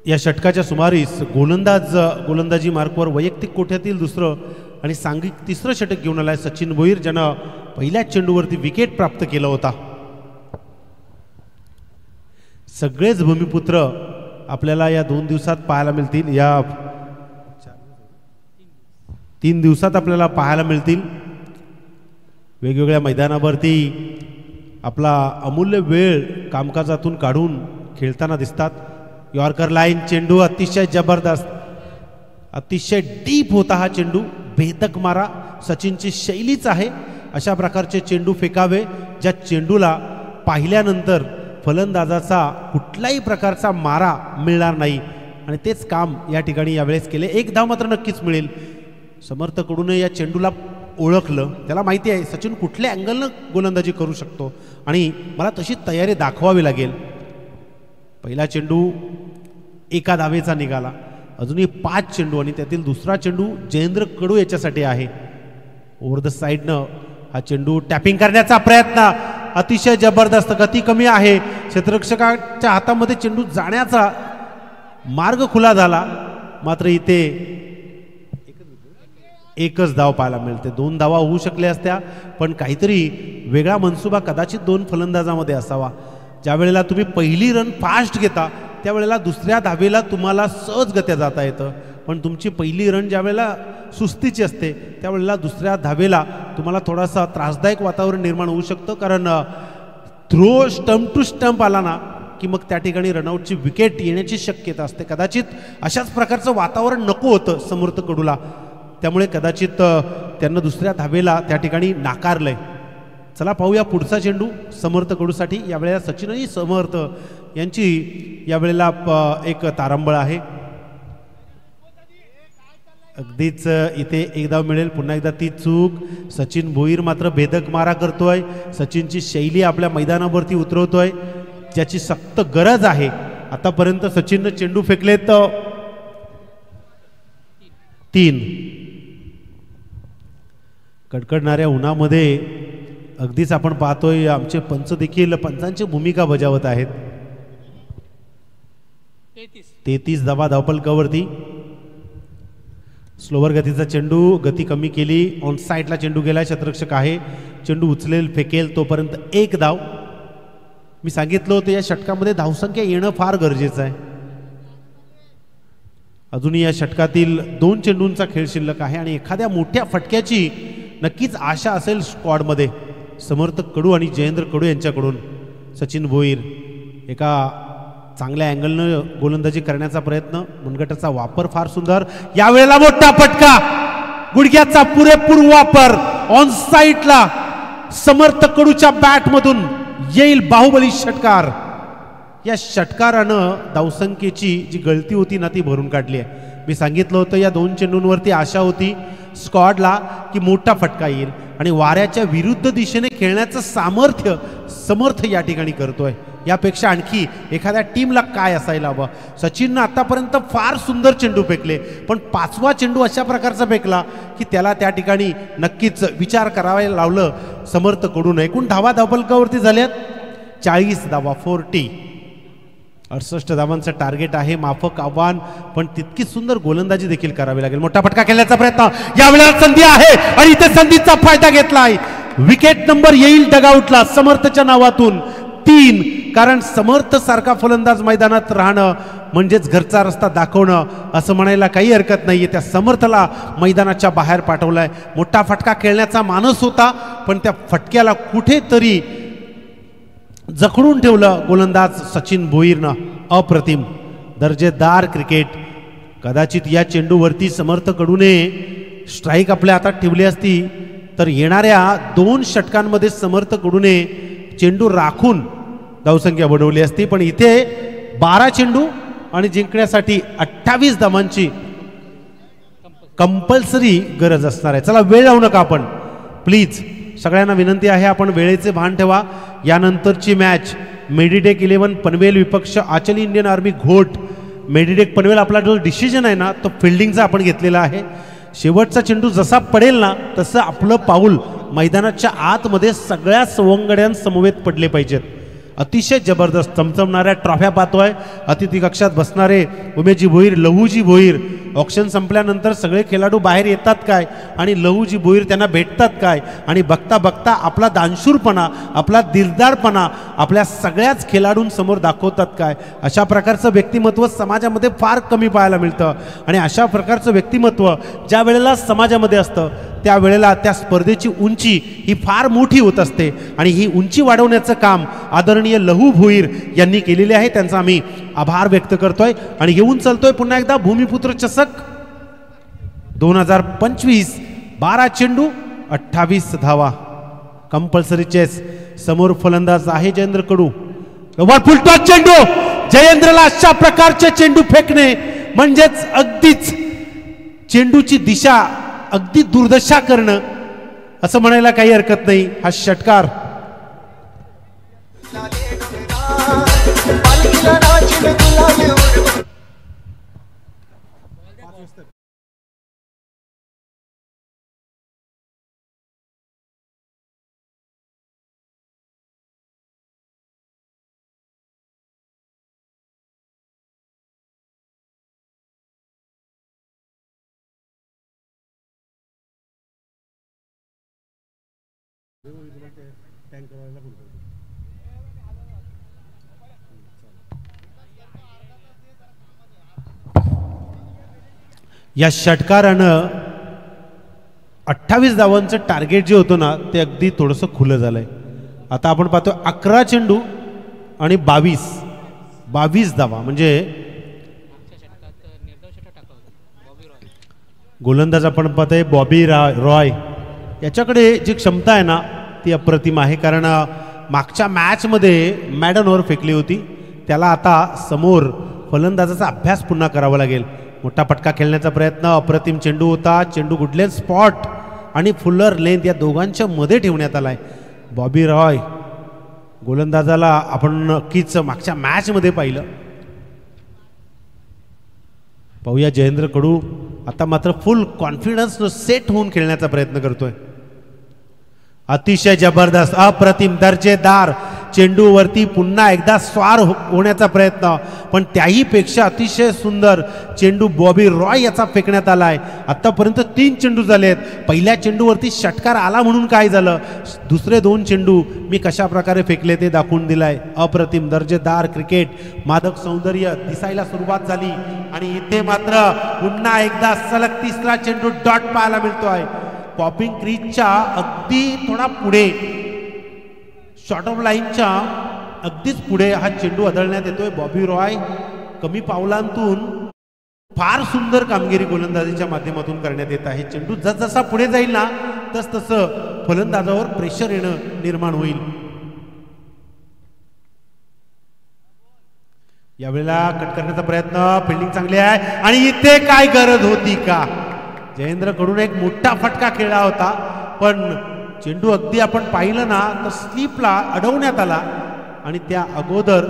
या षटकाच्या सुमारीस गोलंदाजी मार्कवर वैयक्तिक कोट्यातील दुसरं आणि सांघिक तिसरं षटक घेऊन आलाय सचिन भोईर, ज्यानं पहिल्याच चेंडूवरती विकेट प्राप्त केला होता. सगळेच भूमिपुत्र आपल्याला या 2 दिवसात पाहायला मिळतील, या 3 दिवसात आपल्याला पाहायला मिळतील. वेगवेगळ्या मैदानावरती आपला अमूल्य वेळ कामकाजातून काढून खेळताना दिसतात. यॉर्कर लाईन चेंडू अतिशय जबरदस्त, अतिशय डीप होता हा चेंडू, भेदक मारा सचिनची शैलीच आहे. अशा प्रकारचे चेंडू फेकावे ज्या चेंडूला पाहिल्यानंतर फलंदाजाचा कुठल्याही प्रकारचा मारा मिळणार नाही, आणि तेच काम या ठिकाणी यावेळेस केले. 1 धाव मात्र नक्कीच मिळेल. समर्थकडून या चेंडूला ओळखलं, त्याला माहिती आहे सचिन कुठल्या अँगलनं गोलंदाजी करू शकतो आणि मला तशी तयारी दाखवावी लागेल. पहिला चेंडू 1 धावेचा निघाला, अजूनही 5 चेंडू आणि त्यातील दुसरा चेंडू जयेंद्र कडू याच्यासाठी आहे. ओव्हर द साईडनं हा चेंडू टॅपिंग करण्याचा प्रयत्न, अतिशय जबरदस्त, गती कमी आहे. क्षेत्ररक्षकाच्या हातामध्ये चेंडू जाण्याचा मार्ग खुला झाला, मात्र इथे एकच धाव पाहायला मिळते. 2 धावा होऊ शकल्या असत्या, पण काहीतरी वेगळा मनसुबा कदाचित 2 फलंदाजामध्ये असावा. ज्या वेळेला तुम्ही पहिली रन फास्ट घेता त्यावेळेला दुसऱ्या धावेला तुम्हाला सहजगत्या जाता येतं, पण तुमची पहिली रन ज्या वेळेला सुस्तीची असते त्यावेळेला दुसऱ्या धावेला तुम्हाला थोडासा त्रासदायक वातावरण निर्माण होऊ शकतं. कारण थ्रो स्टंप टू स्टंप आला ना की मग त्या ठिकाणी रनआउटची विकेट येण्याची शक्यता असते. कदाचित अशाच प्रकारचं वातावरण नको होतं समर्थ कडूला, त्यामुळे कदाचित त्यांना दुसऱ्या धावेला त्या ठिकाणी नाकारलंय. चला पाहूया पुढचा चेंडू समर्थ कडूसाठी. यावेळेला सचिन आणि समर्थ यांची यावेळेला एक तारंबळ आहे. अगदीच इथे 1 धाव मिळेल. पुन्हा एकदा ती चूक. सचिन भोईर मात्र भेदक मारा करतोय, सचिनची शैली आपल्या मैदानावरती उतरवतोय ज्याची सक्त गरज आहे. आतापर्यंत सचिननं चेंडू फेकलेत 3. कडकडणाऱ्या उन्हामध्ये अगदीच आपण पाहतोय आमचे पंच देखील पंचांची भूमिका बजावत आहेत. 33 धावा धावफलकावरती. स्लोवर गतीचा चेंडू, गती कमी केली, ऑन साईडला चेंडू गेला, क्षेत्ररक्षक आहे, चेंडू उचलेल फेकेल तोपर्यंत 1 धाव. मी सांगितलं होतं या षटकामध्ये धावसंख्या येणं फार गरजेचं आहे. अजूनही या षटकातील 2 चेंडूंचा खेळ शिल्लक आहे आणि एखाद्या मोठ्या फटक्याची नक्कीच आशा असेल स्क्वॉडमध्ये. समर्थ कडू आणि जयेंद्र कडू यांच्याकडून. सचिन भोईर एका चांगल्या अँगलनं गोलंदाजी करण्याचा प्रयत्न, मनगटाचा वापर फार सुंदर. यावेळेला मोठा फटका, गुडघ्याचा पुरेपूर वापर, ऑन साईडला समर्थ कडूच्या बॅटमधून येईल बाहुबली षटकार. या षटकारानं धावसंख्येची जी गळती होती ना ती भरून काढली आहे. मी सांगितलं होतं या 2 चेंडूंवरती आशा होती स्क्वॉडला की मोठा फटका येईल आणि वाऱ्याच्या विरुद्ध दिशेने खेळण्याचं सामर्थ्य समर्थ या ठिकाणी करतोय. यापेक्षा आणखी एखाद्या टीमला काय असायला हवं. सचिननं आतापर्यंत फार सुंदर चेंडू फेकले, पण 5वा चेंडू अशा प्रकारचा फेकला की त्याला त्या ठिकाणी नक्कीच विचार करायला लावलं समर्थ कडून. एकूण धावा धावफलकावरती झाल्यात 40 धावा 40. 68 धावांचं टार्गेट आहे, माफक आव्हान, पण तितकीच सुंदर गोलंदाजी देखील करावी लागेल. मोठा फटका खेळण्याचा प्रयत्न, यावेळेला संधी आहे आणि इथे संधीचा फायदा घेतलाय. विकेट नंबर येईल डगआउटला समर्थच्या नावातून 3. कारण समर्थ सारखा फलंदाज मैदानात राहणं म्हणजेच घरचा रस्ता दाखवणं असं म्हणायला काही हरकत नाहीये. त्या समर्थला मैदानाच्या बाहेर पाठवलाय. मोठा फटका खेळण्याचा मानस होता, पण त्या फटक्याला कुठेतरी जखडून ठेवलं गोलंदाज सचिन भोईरनं. अप्रतिम दर्जेदार क्रिकेट. कदाचित या चेंडूवरती समर्थ कडूने स्ट्राईक आपल्या हातात ठेवली असती तर येणाऱ्या 2 षटकांमध्ये समर्थ कडूने चेंडू राखून धावसंख्या बनवली असती, पण इथे 12 चेंडू आणि जिंकण्यासाठी 28 धावांची कंपल्सरी गरज असणार आहे. चला वेळ लावू नका आपण प्लीज, सगळ्यांना विनंती आहे आपण वेळेचे भान ठेवा. यानंतरची मॅच मेडिटेक 11 पनवेल विपक्ष आचल इंडियन आर्मी घोट. मेडिटेक पनवेल आपला जो डिसिजन आहे ना तो फिल्डिंगचा आपण घेतलेला आहे. शेवटचा चेंडू जसा पडेल ना तसं आपलं पाऊल मैदानाच्या आतमध्ये सगळ्या सवंगड्यांसमवेत पडले पाहिजेत. अतिशय जबरदस्त चमचमणाऱ्या ट्रॉफ्या पाहतोय. अतिथी कक्षात बसणारे उमेशजी भोईर, लहूजी भोईर. ऑक्शन संपल्यानंतर सगळे खेळाडू बाहेर येतात काय आणि लहूजी भोईर त्यांना भेटतात काय आणि बघता बघता आपला दानशूरपणा, आपला दिलदारपणा आपल्या सगळ्याच खेळाडूंसमोर दाखवतात काय. अशा प्रकारचं व्यक्तिमत्व समाजामध्ये फार कमी पाहायला मिळतं आणि अशा प्रकारचं व्यक्तिमत्व ज्या वेळेला समाजामध्ये असतं त्यावेळेला त्या स्पर्धेची उंची ही फार मोठी होत असते आणि ही उंची वाढवण्याचं काम आदरणीय लहू भोईर यांनी केलेले आहे. त्यांचा आम्ही आभार व्यक्त करतोय आणि घेऊन चालतोय पुन्हा एकदा भूमिपुत्र चषक 2025. 12 चेंडू 28 धावा. Compulsory chess. समोर फलंदाज आहे जयेंद्र कडू. फुलटॉस चेंडू. जयेंद्रला अशा प्रकारचे चेंडू फेकणे म्हणजेच अगदीच चेंडूची दिशा अगदी दुर्दशा करणं असं म्हणायला काही हरकत नाही. हा षटकार या षटकारानं 28 धावांचं टार्गेट जे होतं ना ते अगदी थोडंसं खुलं झालंय. आता आपण पाहतो 11 चेंडू आणि 22 धावा म्हणजे गोलंदाज आपण पाहतोय बॉबी रॉय. याच्याकडे जी क्षमता आहे ना ती अप्रतिम आहे. कारण मागच्या मॅचमध्ये मॅडन ओव्हर फेकली होती. त्याला आता समोर फलंदाजाचा अभ्यास पुन्हा करावा लागेल. मोठा फटका खेळण्याचा प्रयत्न. अप्रतिम चेंडू होता. चेंडू गुडलेन स्पॉट आणि फुलर लेंथ या दोघांच्या मध्ये ठेवण्यात आलाय. बॉबी रॉय गोलंदाजाला आपण नक्कीच मागच्या मॅचमध्ये पाहिलं. पाहूया जयेंद्र कडू आता मात्र फुल कॉन्फिडन्स सेट होऊन खेळण्याचा प्रयत्न करतोय. अतिशय जबरदस्त अप्रतिम दर्जेदार चेंडूवरती पुन्हा एकदा स्वार होण्याचा प्रयत्न पण त्याही पेक्षा अतिशय सुंदर चेंडू बॉबी रॉय याचा फेकण्यात आलाय. आतापर्यंत 3 चेंडू झालेत. पहिल्या चेंडूवरती षटकार आला म्हणून काय झालं, दुसरे 2 चेंडू मी कशा प्रकारे फेकले ते दाखवून दिलाय. अप्रतिम दर्जेदार क्रिकेट, मादक सौंदर्य दिसायला सुरुवात झाली आणि इथे मात्र पुन्हा एकदा सलग 3रा चेंडू डॉट पाहायला मिळतोय. पॉपिंग क्रीजच्या अगदी थोडा पुढे शॉर्ट ऑफ लाईनच्या अगदीच पुढे हा चेंडू आदळण्यात येतोय. बॉबी रॉय कमी पावलांतून फार सुंदर कामगिरी गोलंदाजीच्या माध्यमातून करण्यात येत आहे. चेंडू जसजसा पुढे जाईल ना तसतसं फलंदाजावर प्रेशर येणं निर्माण होईल. यावेळेला कट करण्याचा प्रयत्न, फिल्डिंग चांगली आहे आणि इथे काय गरज होती का. जयेंद्र कडून एक मोठा फटका खेळला होता पण चेंडू अगदी आपण पाहिलं ना तर स्लीपला अडवण्यात आला आणि त्या अगोदर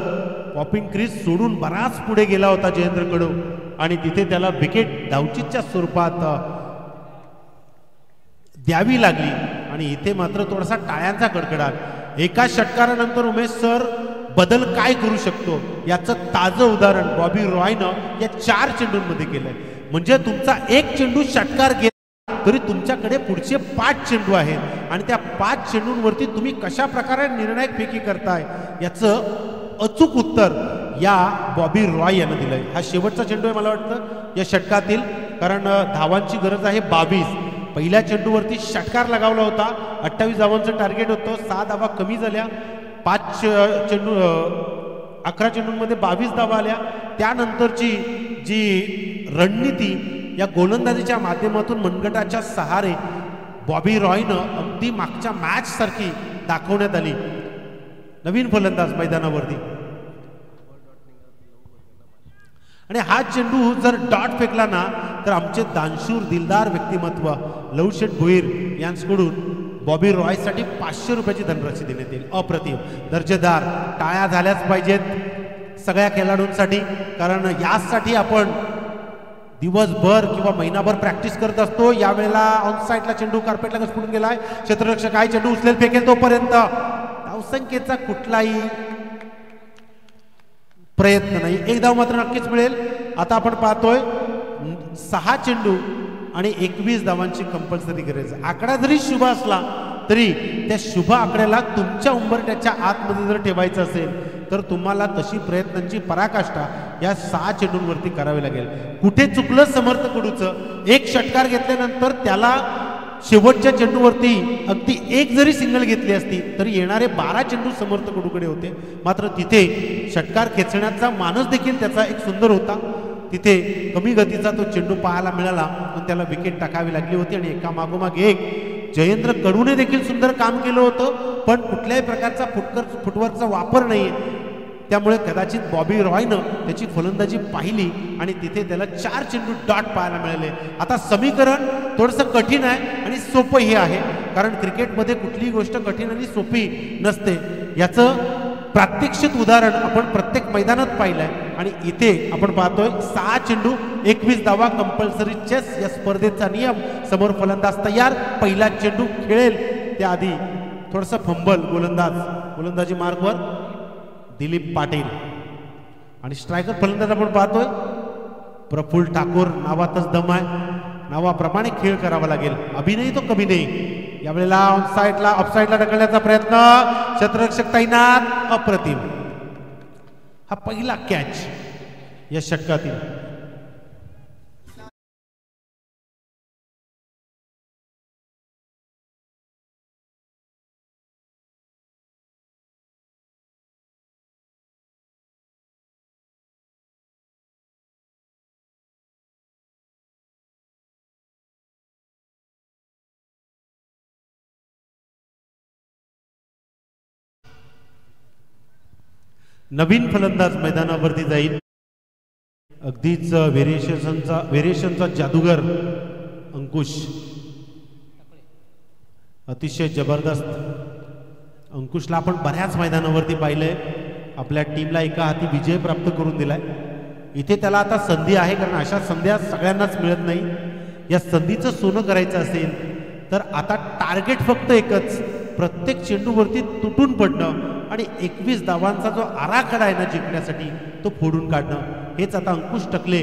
पॉपिंग क्रीज सोडून बराच पुढे गेला होता जयेंद्र कडू आणि तिथे त्याला विकेट धावचीच्या स्वरूपात द्यावी लागली आणि इथे मात्र थोडासा टाळ्यांचा कडकडाट. एका षटकारानंतर उमेश सर बदल काय करू शकतो याचं ताजं उदाहरण बॉबी रॉयनं या 4 चेंडूंमध्ये केलंय. म्हणजे तुमचा एक चेंडू षटकार गेला तरी तुमच्याकडे पुढचे 5 चेंडू आहेत आणि त्या 5 चेंडूंवरती तुम्ही कशा प्रकारे निर्णायक फेकी करताय याचं अचूक उत्तर या बॉबी रॉय यानं दिलंय. हा शेवटचा चेंडू आहे मला वाटतं या षटकातील, कारण धावांची गरज आहे 22. पहिल्या चेंडूवरती षटकार लगावला होता. 28 धावांचं टार्गेट होतं. 6 धावा कमी झाल्या. 11 चेंडूंमध्ये 22 धावा आल्या. त्यानंतरची जी रणनीती या गोलंदाजीच्या माध्यमातून मनगटाच्या सहारे बॉबी रॉयनं अगदी मागच्या मॅच सारखी दाखवण्यात आली. नवीन फलंदाज मैदानावरती आणि हा चेंडू जर डॉट फेकला ना तर आमचे दानशूर दिलदार व्यक्तिमत्व लवशेठ भोईर यांच्याकडून बॉबी रॉयसाठी 500 रुपयाची धनराशी देण्यात येईल. अप्रतिम दर्जेदार. टाळ्या झाल्याच पाहिजेत सगळ्या खेळाडूंसाठी, कारण यासाठी आपण दिवसभर किंवा महिनाभर प्रॅक्टिस करत असतो. यावेळेला ऑन साईडला चेंडू कार्पेटला घसरून गेलाय. क्षेत्ररक्षक काय चेंडू उचलेल फेकेल तोपर्यंत धावसंख्येचा कुठलाही प्रयत्न नाही. एक धाव मात्र नक्कीच मिळेल. आता आपण पाहतोय 6 चेंडू आणि 21 धावांची कंपल्सरी गरज. आकडा जरी शुभ असला तरी त्या शुभ आकड्याला तुमच्या उंबरठ्याच्या आतमध्ये जर ठेवायचं असेल तर तुम्हाला तशी प्रयत्नांची पराकाष्ठा या 6 चेंडूंवरती करावी लागेल. कुठे चुकलं समर्थ कडूचं, एक षटकार घेतल्यानंतर त्याला शेवटच्या चेंडूवरती अगदी एक जरी सिंगल घेतली असती तरी येणारे 12 चेंडू समर्थ कडूकडे होते. मात्र तिथे षटकार खेचण्याचा मानस देखील त्याचा एक सुंदर होता. तिथे कमी गतीचा तो चेंडू पाहायला मिळाला पण त्याला विकेट टाकावी लागली होती आणि एका मागोमाग एक जयेंद्र कडूने देखील सुंदर काम केलं होतं पण कुठल्याही प्रकारचा फुटवर्कचा वापर नाहीये. त्यामुळे कदाचित बॉबी रॉयनं त्याची फलंदाजी पाहिली आणि तिथे त्याला 4 चेंडू डॉट पाहायला मिळाले. आता समीकरण थोडंसं कठीण आहे आणि सोपंही आहे कारण क्रिकेटमध्ये कुठलीही गोष्ट कठीण आणि सोपी नसते. याचं प्रात्यक्षिक उदाहरण आपण प्रत्येक मैदानात पाहिलंय आणि इथे आपण पाहतोय 6 चेंडू 21 धावा कंपल्सरी चेस या स्पर्धेचा नियम. समोर फलंदाज तयार, पहिला चेंडू खेळेल त्याआधी थोडंसं फंबल गोलंदाजी मार्कवर दिलीप पाटील आणि स्ट्रायकर फलंदाज आपण पाहतोय प्रफुल्ल ठाकूर. नावातच दम आहे, नावाप्रमाणे खेळ करावा लागेल. अभिनय तो कमी नाही. यावेळेला ऑफसाईडला ढकलण्याचा प्रयत्न, क्षेत्ररक्षक तैनात, अप्रतिम. हा पहिला कॅच या षटकातील. नवीन फलंदाज मैदानावरती जाईल. अगदीच व्हेरिएशनचा जादूगर अंकुश. अतिशय जबरदस्त अंकुशला आपण बऱ्याच मैदानावरती पाहिलंय. आपल्या टीमला एका हाती विजय प्राप्त करून दिलाय. इथे त्याला आता संधी आहे कारण अशा संध्या सगळ्यांनाच मिळत नाही. या संधीचं सोनं करायचं असेल तर आता टार्गेट फक्त एकच, प्रत्येक चेंडूवरती तुटून पडणं आणि 21 धावांचा जो आराखडा आहे ना जिंकण्यासाठी तो फोडून काढणं. हेच आता अंकुश टकले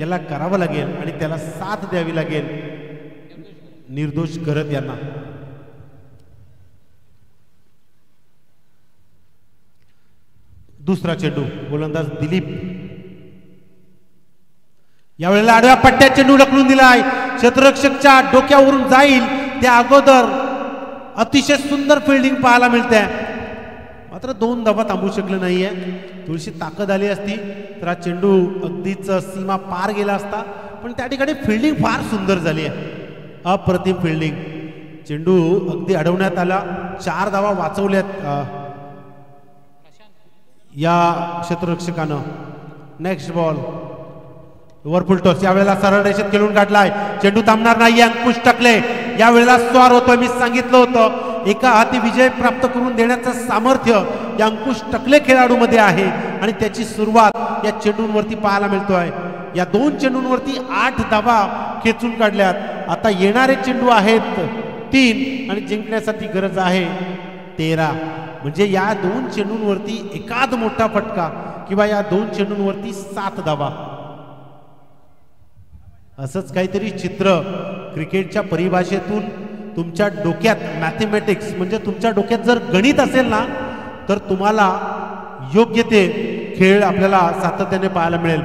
याला करावं लागेल आणि त्याला साथ द्यावी लागेल निर्दोष करत यांना. दुसरा चेंडू गोलंदाज दिलीप. यावेळेला आडव्या पट्ट्यात चेंडू ढकलून दिलाय. क्षेत्ररक्षकच्या डोक्यावरून जाईल त्या अगोदर अतिशय सुंदर फिल्डिंग पाहायला मिळते. मात्र 2 धावा थांबू शकले नाहीये. थोडीशी ताकद आली असती तर हा चेंडू अगदीच सीमा पार गेला असता पण त्या ठिकाणी फिल्डिंग फार सुंदर झाली आहे. अप्रतिम फिल्डिंग. चेंडू अगदी अडवण्यात आला. 4 धावा वाचवल्यात या क्षेत्ररक्षकानं. Next ball overfull toss. यावेळेला सरळ रेषेत खेळून काढलाय. चेंडू थांबणार नाही. अंकुश टकले यावेळेला स्वार होतोय. मी सांगितलं होतं एका हाती विजय प्राप्त करून देण्याचं सामर्थ्य या अंकुश टकले खेळाडूमध्ये आहे आणि त्याची सुरुवात या चेंडूंवरती पाहायला मिळतोय. या 2 चेंडूंवरती 8 धावा खेचून काढल्यात. आता येणारे चेंडू आहेत 3 आणि जिंकण्यासाठी गरज आहे 13. म्हणजे या 2 चेंडूंवरती एकाद मोठा फटका किंवा या 2 चेंडूंवरती 7 धावा. असंच काहीतरी चित्र क्रिकेटच्या परिभाषेतून तुमच्या डोक्यात मॅथमॅटिक्स म्हणजे तुमच्या डोक्यात जर गणित असेल ना तर तुम्हाला योग्य ते खेळ आपल्याला सातत्याने पाहायला मिळेल.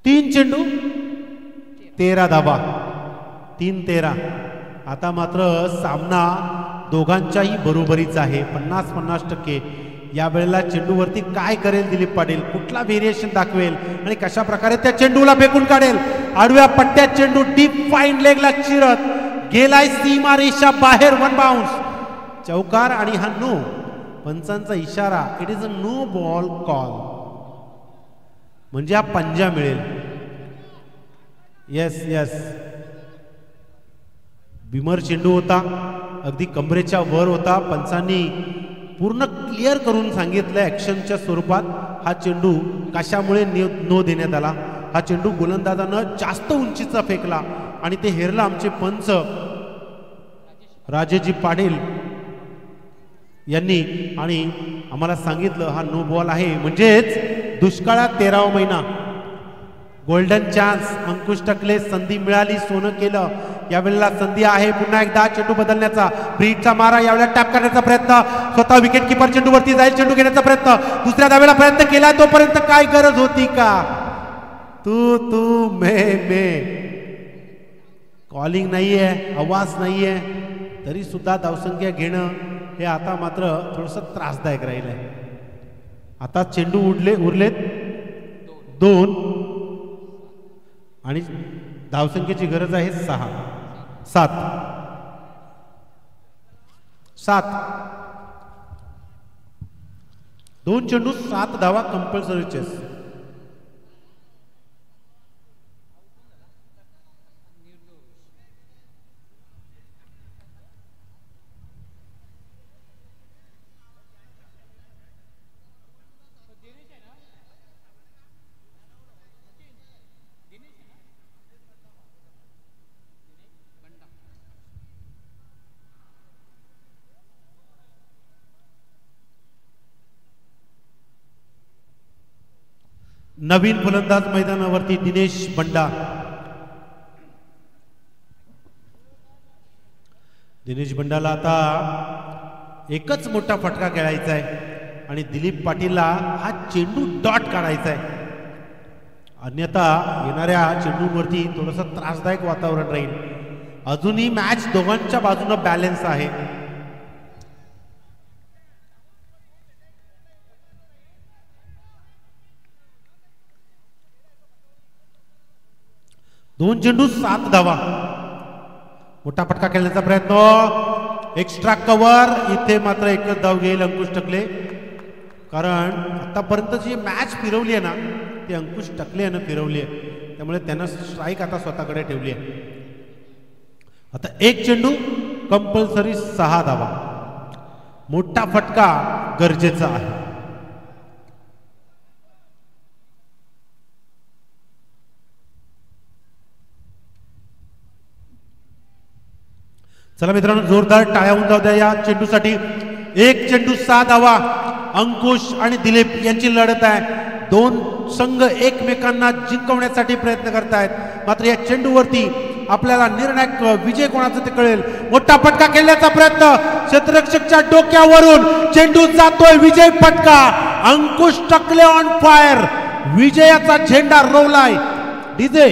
3 चेंडू 13 धावा. 3-13. आता मात्र सामना दोघांच्याही बरोबरीचा आहे 50-50%. या वेळेला चेंडूवरती काय करेल दिलीप पाटील, कुठला व्हेरिएशन दाखवेल आणि कशा प्रकारे त्या चेंडूला फेकून काढेल. आडव्या पट्ट्यात चेंडू डीप फाईन लेगला चिरत गेलाय सीमा रेषा बाहेर. 1 बाउन्स. चौकार आणि हा नो. पंचांचा इशारा. It is a no ball call. म्हणजे हा पंजा मिळेल. Yes yes. बिमर चेंडू होता. अगदी कमरेच्या वर होता. पंचांनी पूर्ण क्लिअर करून सांगितलं ॲक्शनच्या स्वरूपात हा चेंडू कशामुळे नो देण्यात आला. हा चेंडू गोलंदाजानं जास्त उंचीचा फेकला आणि ते हेरला आमचे पंच राजेजी पाटील. यांनी आणि आम्हाला सांगितलं हा नो बॉल आहे, म्हणजेच दुष्काळात 13वा महिना, गोल्डन चान्स. अंकुश टकले संधी मिळाली, सोनं केलं. यावेळेला संधी आहे पुन्हा एकदा चेंडू बदलण्याचा. ब्रीडचा मारा, यावेळेला टॅप करण्याचा प्रयत्न, स्वतः विकेट किपर चेंडूवरती जाईल, चेंडू घेण्याचा प्रयत्न, दुसऱ्या धावेला प्रयत्न केला. तोपर्यंत काय गरज होती का? तू मे कॉलिंग नाहीये, आवाज नाहीये, तरी सुद्धा धावसंख्या घेणं हे आता मात्र थोडंसं त्रासदायक राहील आहे. आता चेंडू उरलेत 2 आणि धावसंख्येची गरज आहे 7. 2 चेंडू 7 धावा कंपल्सरी चेस. नवीन फलंदाज मैदानावरती दिनेश बंडा. दिनेश बंडाला आता एकच मोठा फटका खेळायचा आहे आणि दिलीप पाटीलला हा चेंडू डॉट काढायचा आहे. अन्यथा येणाऱ्या चेंडूंवरती थोडंसं त्रासदायक वातावरण राहील. अजूनही मॅच दोघांच्या बाजूने बॅलन्स आहे. दोन चेंडू 7 धावा. मोठा फटका खेळण्याचा प्रयत्न, एक्स्ट्रा कव्हर. इथे मात्र एकच धाव घेईल अंकुश टकले, कारण आतापर्यंत जी मॅच फिरवली आहे ना ती अंकुश टकले यानं फिरवली आहे, त्यामुळे त्यानं स्ट्राईक आता स्वतःकडे ठेवली आहे. आता एक चेंडू कंपल्सरी 6 धावा. मोठा फटका गरजेचा आहे. चला मित्रांनो, जोरदार टाळ्या होऊन जाऊ द्या या चेंडूसाठी. एक चेंडू 6 धावा. अंकुश आणि दिलीप यांची लढत आहे. दोन संघ एकमेकांना जिंकवण्यासाठी प्रयत्न करतायत, मात्र या चेंडूवरती आपल्याला निर्णायक विजय कोणाचा ते कळेल. मोठा फटका खेळण्याचा प्रयत्न, क्षेत्ररक्षकच्या डोक्यावरून चेंडू जातोय. विजय फटका. अंकुश टकले ऑन फायर. विजयाचा झेंडा रोवलाय. डीजे